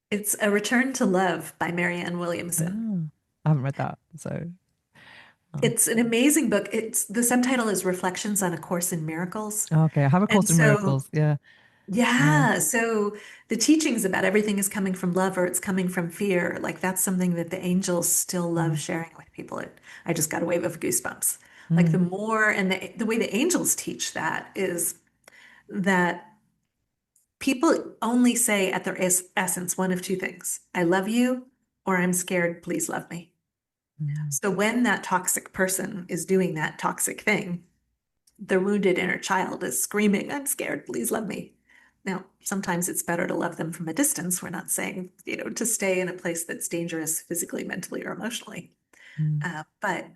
It's A Return to Love by Marianne Williamson. Oh, I haven't read that. So, oh. It's an amazing book. It's the subtitle is Reflections on A Course in Miracles. Okay. I have a And course in so, miracles. Yeah. Yeah. yeah, so the teachings about everything is coming from love or it's coming from fear, like that's something that the angels still love Mm, sharing with people. I just got a wave of goosebumps. Like the mm, more, and the way the angels teach that is that people only say at their essence one of two things. I love you or I'm scared, please love me. Mm. So when that toxic person is doing that toxic thing, the wounded inner child is screaming, I'm scared, please love me. Now, sometimes it's better to love them from a distance. We're not saying, to stay in a place that's dangerous physically, mentally, or emotionally. Mm. But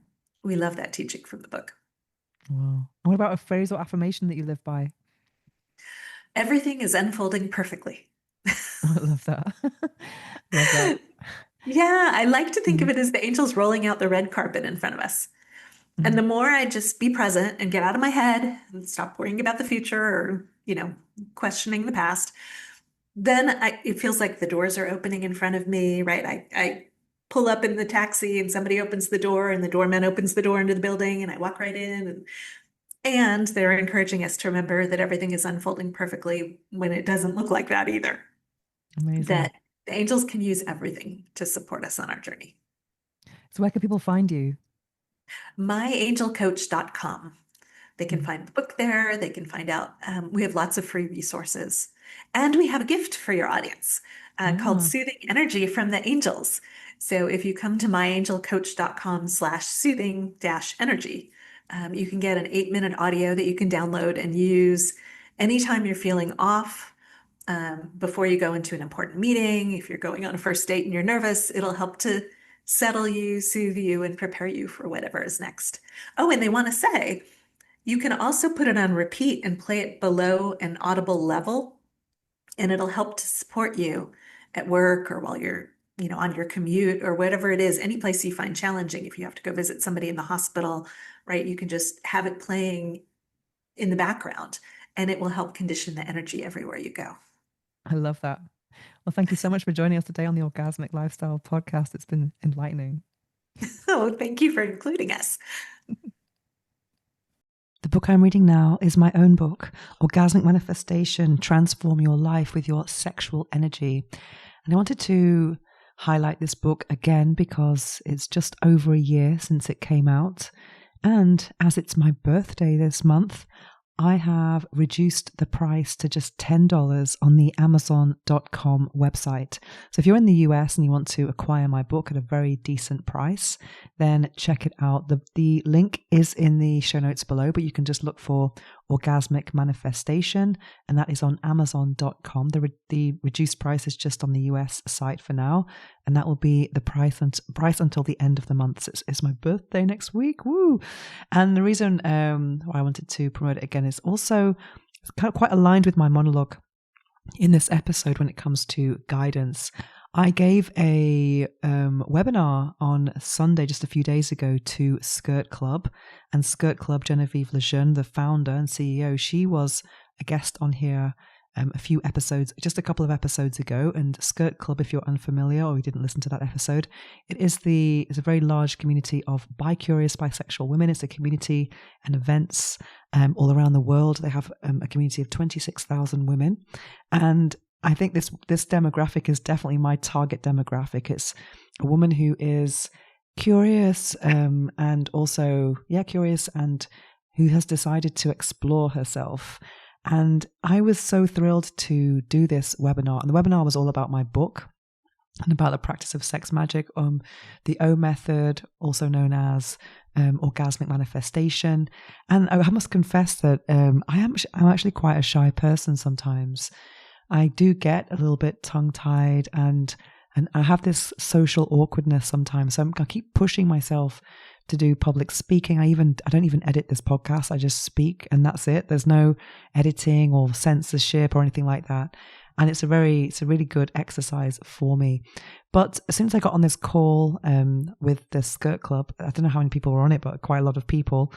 we love that teaching from the book. Wow. And what about a phrase or affirmation that you live by? Everything is unfolding perfectly. I love that. Love that. Yeah, I like to think of Mm. it as the angels rolling out the red carpet in front of us. And Mm. the more I just be present and get out of my head and stop worrying about the future or, questioning the past, then it feels like the doors are opening in front of me, right? I pull up in the taxi and somebody opens the door and the doorman opens the door into the building and I walk right in and they're encouraging us to remember that everything is unfolding perfectly when it doesn't look like that either. Amazing. That the angels can use everything to support us on our journey. So where can people find you? Myangelcoach.com. They can Mm. find the book there. They can find out. We have lots of free resources. And we have a gift for your audience called Ah, Soothing Energy from the Angels. So if you come to myangelcoach.com/soothing-energy, you can get an 8-minute audio that you can download and use anytime you're feeling off. Before you go into an important meeting, if you're going on a first date and you're nervous, it'll help to settle you, soothe you, and prepare you for whatever is next. Oh, and they want to say, you can also put it on repeat and play it below an audible level, and it'll help to support you at work or while you're, on your commute or whatever it is, any place you find challenging. If you have to go visit somebody in the hospital, right, you can just have it playing in the background, and it will help condition the energy everywhere you go. I love that. Well, thank you so much for joining us today on the Orgasmic Lifestyle podcast. It's been enlightening. Oh, thank you for including us. The book I'm reading now is my own book, Orgasmic Manifestation, Transform Your Life with Your Sexual Energy. And I wanted to highlight this book again because it's just over a year since it came out. And as it's my birthday this month, I have reduced the price to just $10 on the Amazon.com website. So if you're in the US and you want to acquire my book at a very decent price, then check it out. The link is in the show notes below, but you can just look for Orgasmic Manifestation, and that is on Amazon.com. The reduced price is just on the US site for now, and that will be the price until the end of the month. So it's my birthday next week. Woo! And the reason why I wanted to promote it again is also quite aligned with my monologue in this episode when it comes to guidance. I gave a webinar on Sunday, just a few days ago, to Skirt Club. And Skirt Club, Genevieve Lejeune, the founder and CEO, she was a guest on here just a couple of episodes ago. And Skirt Club, if you're unfamiliar or you didn't listen to that episode, it's a very large community of bi-curious, bisexual women. It's a community and events all around the world. They have a community of 26,000 women. And I think this demographic is definitely my target demographic. It's a woman who is curious and also, curious and who has decided to explore herself. And I was so thrilled to do this webinar. And the webinar was all about my book and about the practice of sex magic, the O method, also known as orgasmic manifestation. And I must confess that I'm actually quite a shy person sometimes. I do get a little bit tongue-tied and I have this social awkwardness sometimes. So I keep pushing myself to do public speaking. I don't even edit this podcast. I just speak and that's it. There's no editing or censorship or anything like that. And it's a really good exercise for me. But as soon as I got on this call with the Skirt Club, I don't know how many people were on it, but quite a lot of people,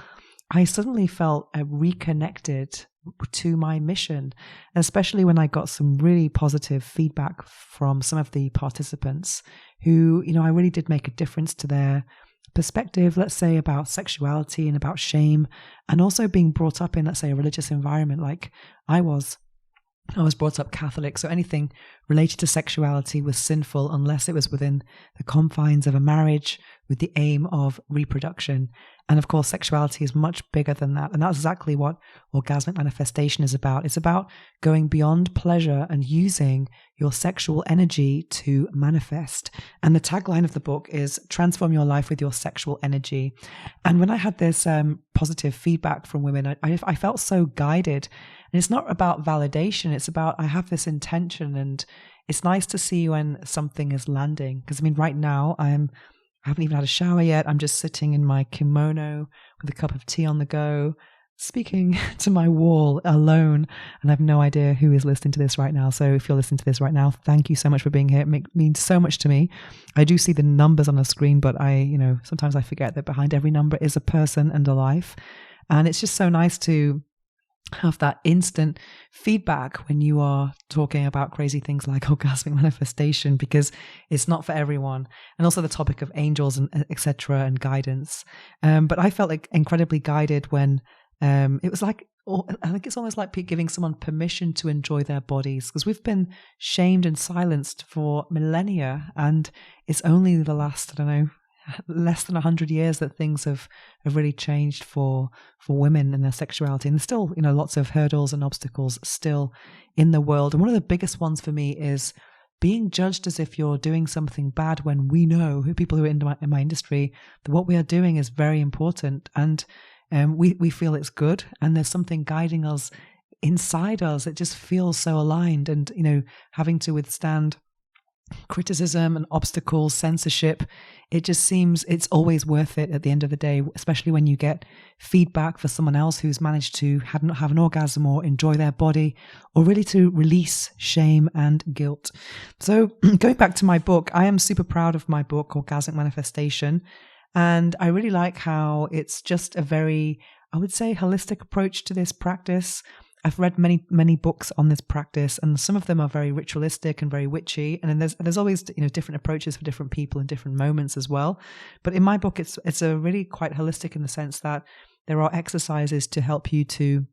I suddenly felt reconnected to my mission, especially when I got some really positive feedback from some of the participants who, I really did make a difference to their perspective, let's say, about sexuality and about shame, and also being brought up in, let's say, a religious environment like I was brought up Catholic. So anything related to sexuality was sinful unless it was within the confines of a marriage with the aim of reproduction. And of course, sexuality is much bigger than that. And that's exactly what orgasmic manifestation is about. It's about going beyond pleasure and using your sexual energy to manifest. And the tagline of the book is transform your life with your sexual energy. And when I had this positive feedback from women, I felt so guided. And it's not about validation. It's about, I have this intention, and it's nice to see when something is landing. Because I mean, right now I haven't even had a shower yet. I'm just sitting in my kimono with a cup of tea on the go, speaking to my wall alone. And I have no idea who is listening to this right now. So if you're listening to this right now, thank you so much for being here. It means so much to me. I do see the numbers on the screen, but sometimes I forget that behind every number is a person and a life. And it's just so nice to have that instant feedback when you are talking about crazy things like orgasmic manifestation, because it's not for everyone. And also the topic of angels and etc. and guidance. But I felt like incredibly guided when it was like, I think it's almost like giving someone permission to enjoy their bodies, because we've been shamed and silenced for millennia, and it's only the last, less than 100 years that things have really changed for women and their sexuality. And there's still, lots of hurdles and obstacles still in the world. And one of the biggest ones for me is being judged as if you're doing something bad, when we know, people who are in my industry, that what we are doing is very important. And we feel it's good, and there's something guiding us inside us. It just feels so aligned. And, having to withstand criticism and obstacles, censorship, it just seems it's always worth it at the end of the day, especially when you get feedback for someone else who's managed to have an orgasm or enjoy their body, or really to release shame and guilt. So going back to my book, I am super proud of my book, Orgasmic Manifestation. And I really like how it's just a very, I would say, holistic approach to this practice. I've read many books on this practice, and some of them are very ritualistic and very witchy. And then there's always different approaches for different people in different moments as well. But in my book, it's a really quite holistic in the sense that there are exercises to help you to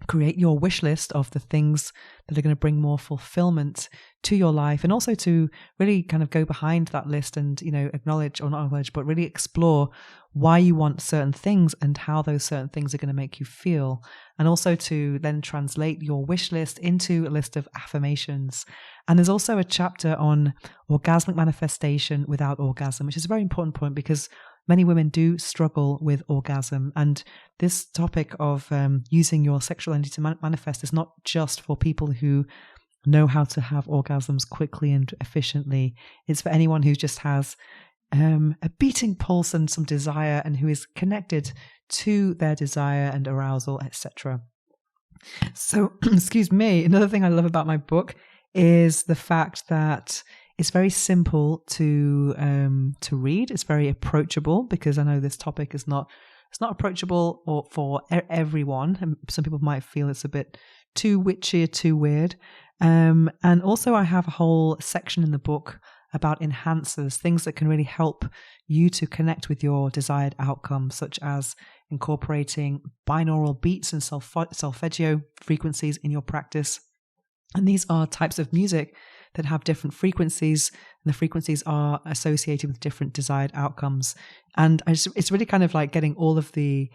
create your wish list of the things that are going to bring more fulfillment to your life, and also to really kind of go behind that list and, acknowledge, or not acknowledge, but really explore why you want certain things and how those certain things are going to make you feel. And also to then translate your wish list into a list of affirmations. And there's also a chapter on orgasmic manifestation without orgasm, which is a very important point, because many women do struggle with orgasm. And this topic of using your sexual energy to manifest is not just for people who know how to have orgasms quickly and efficiently. It's for anyone who just has a beating pulse and some desire, and who is connected to their desire and arousal, etc. So, excuse me, another thing I love about my book is the fact that it's very simple to read. It's very approachable, because I know this topic is not approachable or for everyone. And some people might feel it's a bit too witchy or too weird. And also I have a whole section in the book about enhancers, things that can really help you to connect with your desired outcome, such as incorporating binaural beats and solfeggio frequencies in your practice. And these are types of music that have different frequencies, and the frequencies are associated with different desired outcomes. And it's really kind of like getting all of the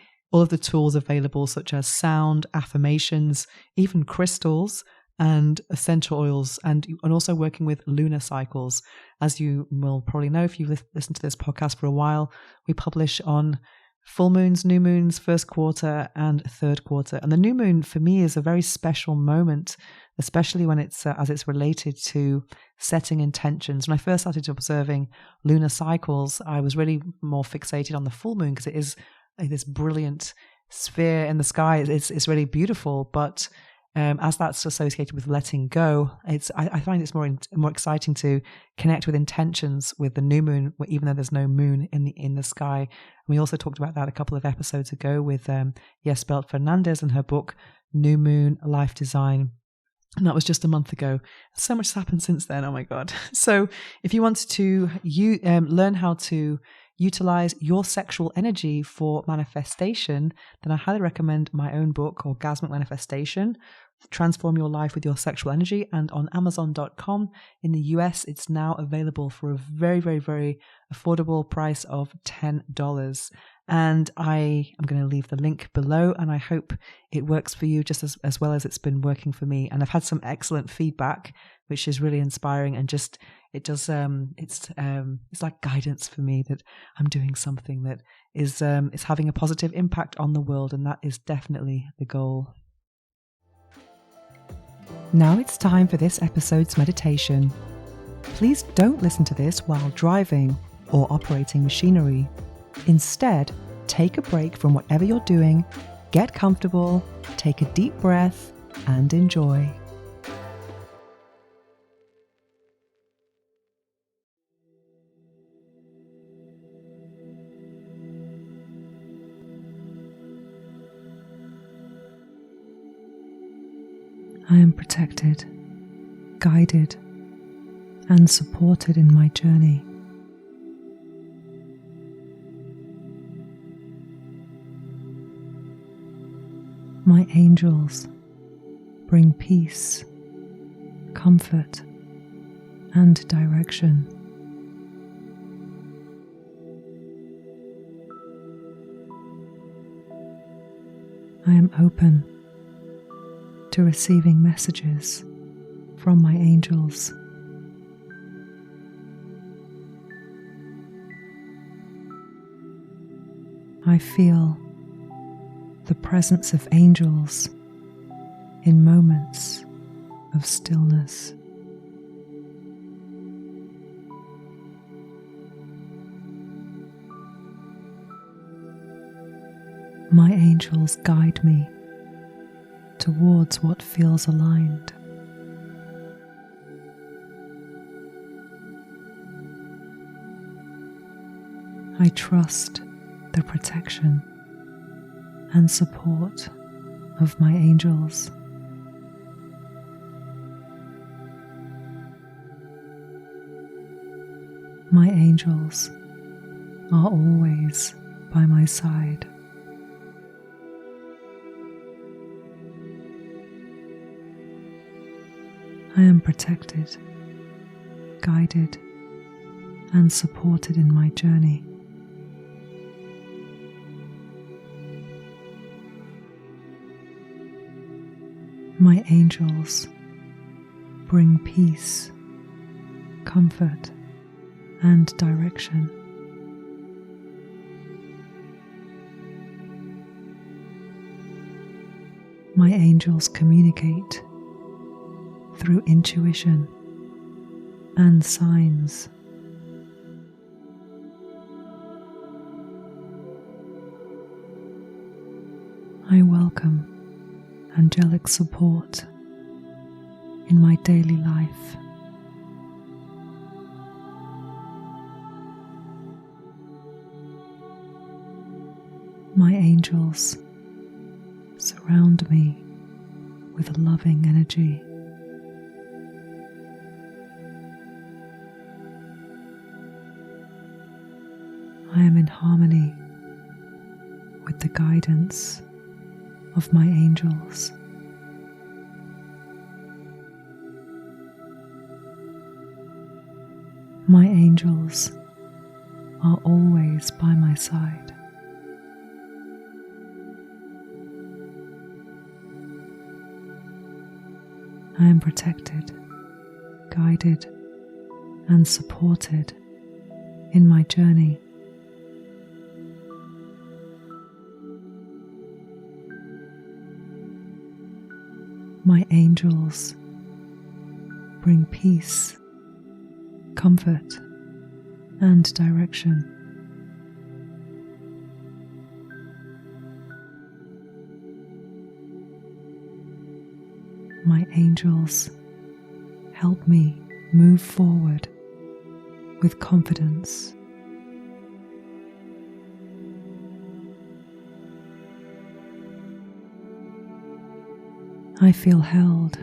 tools available, such as sound, affirmations, even crystals and essential oils, and also working with lunar cycles. As you will probably know if you've listened to this podcast for a while, we publish on full moons, new moons, first quarter and third quarter. And the new moon for me is a very special moment, especially when it's as it's related to setting intentions. When I first started observing lunar cycles, I was really more fixated on the full moon, because it is this brilliant sphere in the sky. It's really beautiful, but as that's associated with letting go, I find it's more exciting to connect with intentions with the new moon, even though there's no moon in the sky. And we also talked about that a couple of episodes ago with Yesbelt Fernandez and her book New Moon Life Design. And that was just a month ago. So much has happened since then. Oh my God. So if you want to learn how to utilize your sexual energy for manifestation, then I highly recommend my own book, Orgasmic Manifestation, Transform Your Life with Your Sexual Energy. And on Amazon.com in the US, it's now available for a very, very, very affordable price of $10. And I am going to leave the link below, and I hope it works for you just as well as it's been working for me. And I've had some excellent feedback, which is really inspiring, and just it's like guidance for me that I'm doing something that is having a positive impact on the world, and that is definitely the goal. Now it's time for this episode's meditation. Please don't listen to this while driving or operating machinery. Instead, take a break from whatever you're doing, get comfortable, take a deep breath, and enjoy. I am protected, guided, and supported in my journey. My angels bring peace, comfort, and direction. I am open to receiving messages from my angels. I feel the presence of angels in moments of stillness. My angels guide me towards what feels aligned. I trust the protection and support of my angels. My angels are always by my side. I am protected, guided, and supported in my journey. My angels bring peace, comfort, and direction. My angels communicate through intuition and signs. I welcome angelic support in my daily life. My angels surround me with loving energy. I am in harmony with the guidance of my angels. My angels are always by my side. I am protected, guided, and supported in my journey. My angels bring peace, comfort, and direction. My angels help me move forward with confidence. I feel held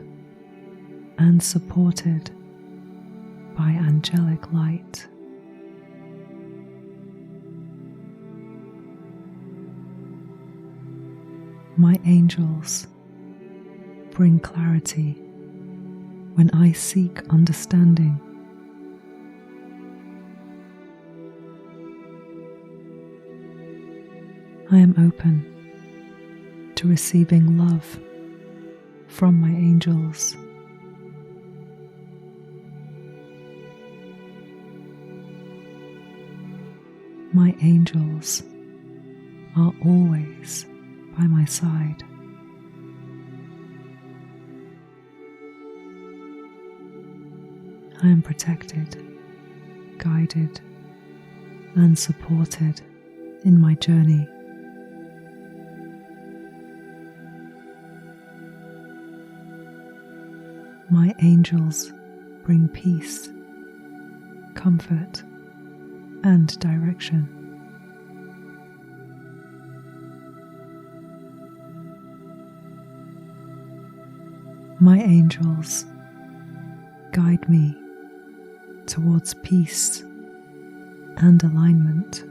and supported by angelic light. My angels bring clarity when I seek understanding. I am open to receiving love from my angels. My angels are always by my side. I am protected, guided, and supported in my journey. My angels bring peace, comfort, and direction. My angels guide me towards peace and alignment.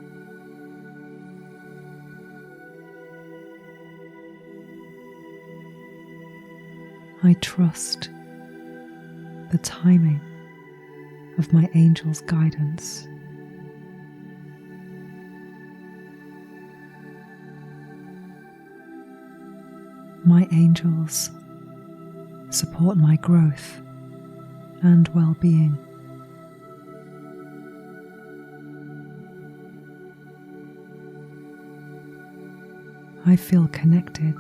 I trust the timing of my angels' guidance. My angels support my growth and well-being. I feel connected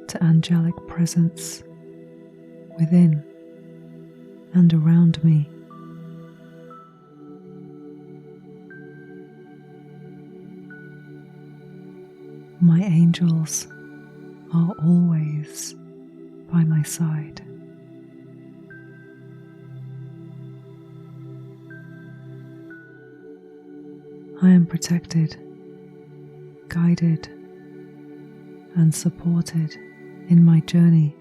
to angelic presence within and around me. My angels are always by my side. I am protected, guided, and supported in my journey.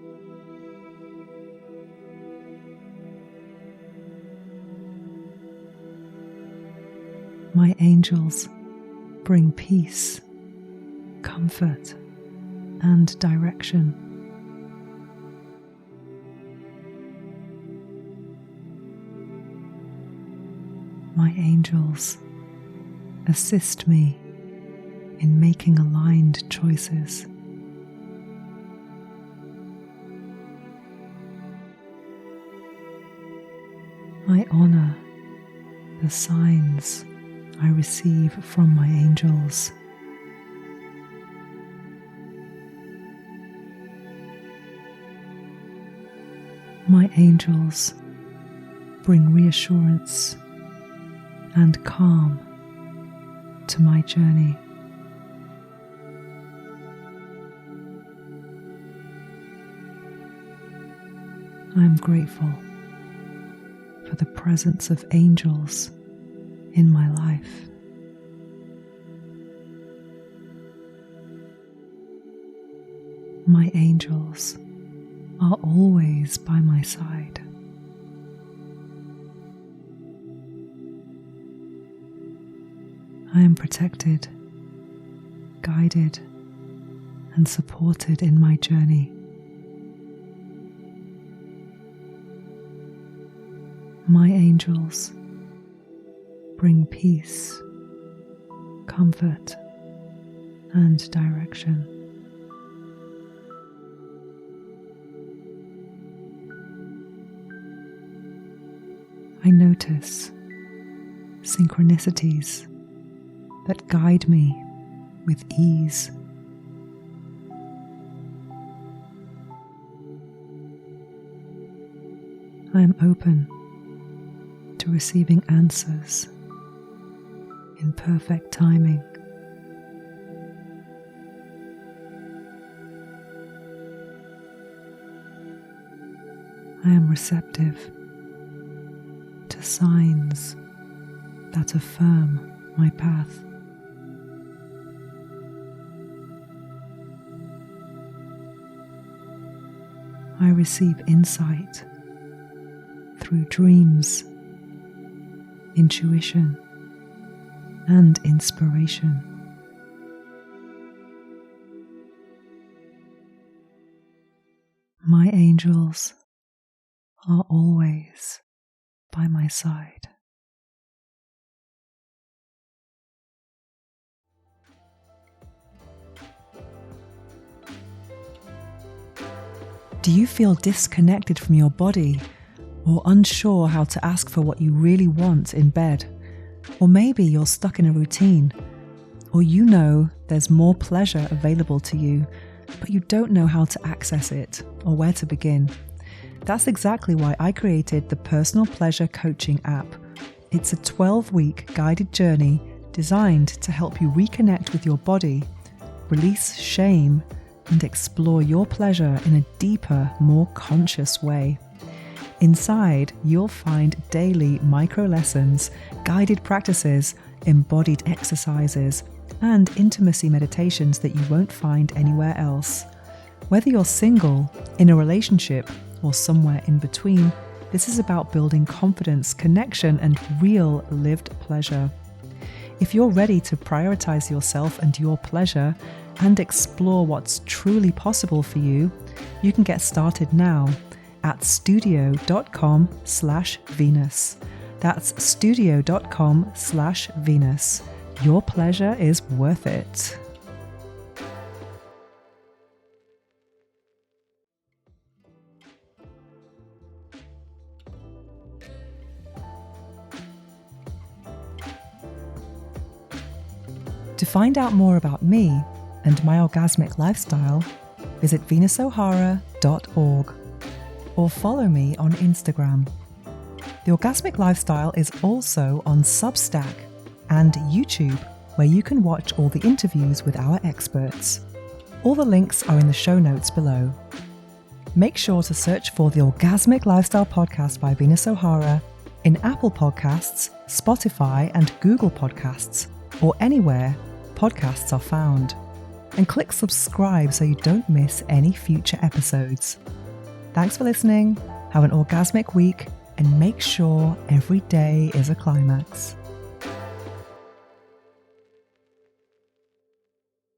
My angels bring peace, comfort, and direction. My angels assist me in making aligned choices. I honor the signs I receive from my angels. My angels bring reassurance and calm to my journey. I am grateful for the presence of angels in my life. My angels are always by my side. I am protected, guided, and supported in my journey. My angels bring peace, comfort, and direction. I notice synchronicities that guide me with ease. I am open to receiving answers in perfect timing. I am receptive to signs that affirm my path. I receive insight through dreams, intuition, and inspiration. My angels are always by my side. Do you feel disconnected from your body or unsure how to ask for what you really want in bed? Or maybe you're stuck in a routine, or you know there's more pleasure available to you, but you don't know how to access it or where to begin. That's exactly why I created the Personal Pleasure Coaching app. It's a 12-week guided journey designed to help you reconnect with your body, release shame, and explore your pleasure in a deeper, more conscious way. Inside, you'll find daily micro lessons, guided practices, embodied exercises, and intimacy meditations that you won't find anywhere else. Whether you're single, in a relationship, or somewhere in between, this is about building confidence, connection, and real lived pleasure. If you're ready to prioritize yourself and your pleasure and explore what's truly possible for you, you can get started now at studio.com/Venus. That's studio.com/Venus. Your pleasure is worth it. To find out more about me and my orgasmic lifestyle, visit venusohara.org or follow me on Instagram. The Orgasmic Lifestyle is also on Substack and YouTube, where you can watch all the interviews with our experts. All the links are in the show notes below. Make sure to search for the Orgasmic Lifestyle Podcast by Venus O'Hara in Apple Podcasts, Spotify, and Google Podcasts, or anywhere podcasts are found. And click subscribe so you don't miss any future episodes. Thanks for listening, have an orgasmic week, and make sure every day is a climax.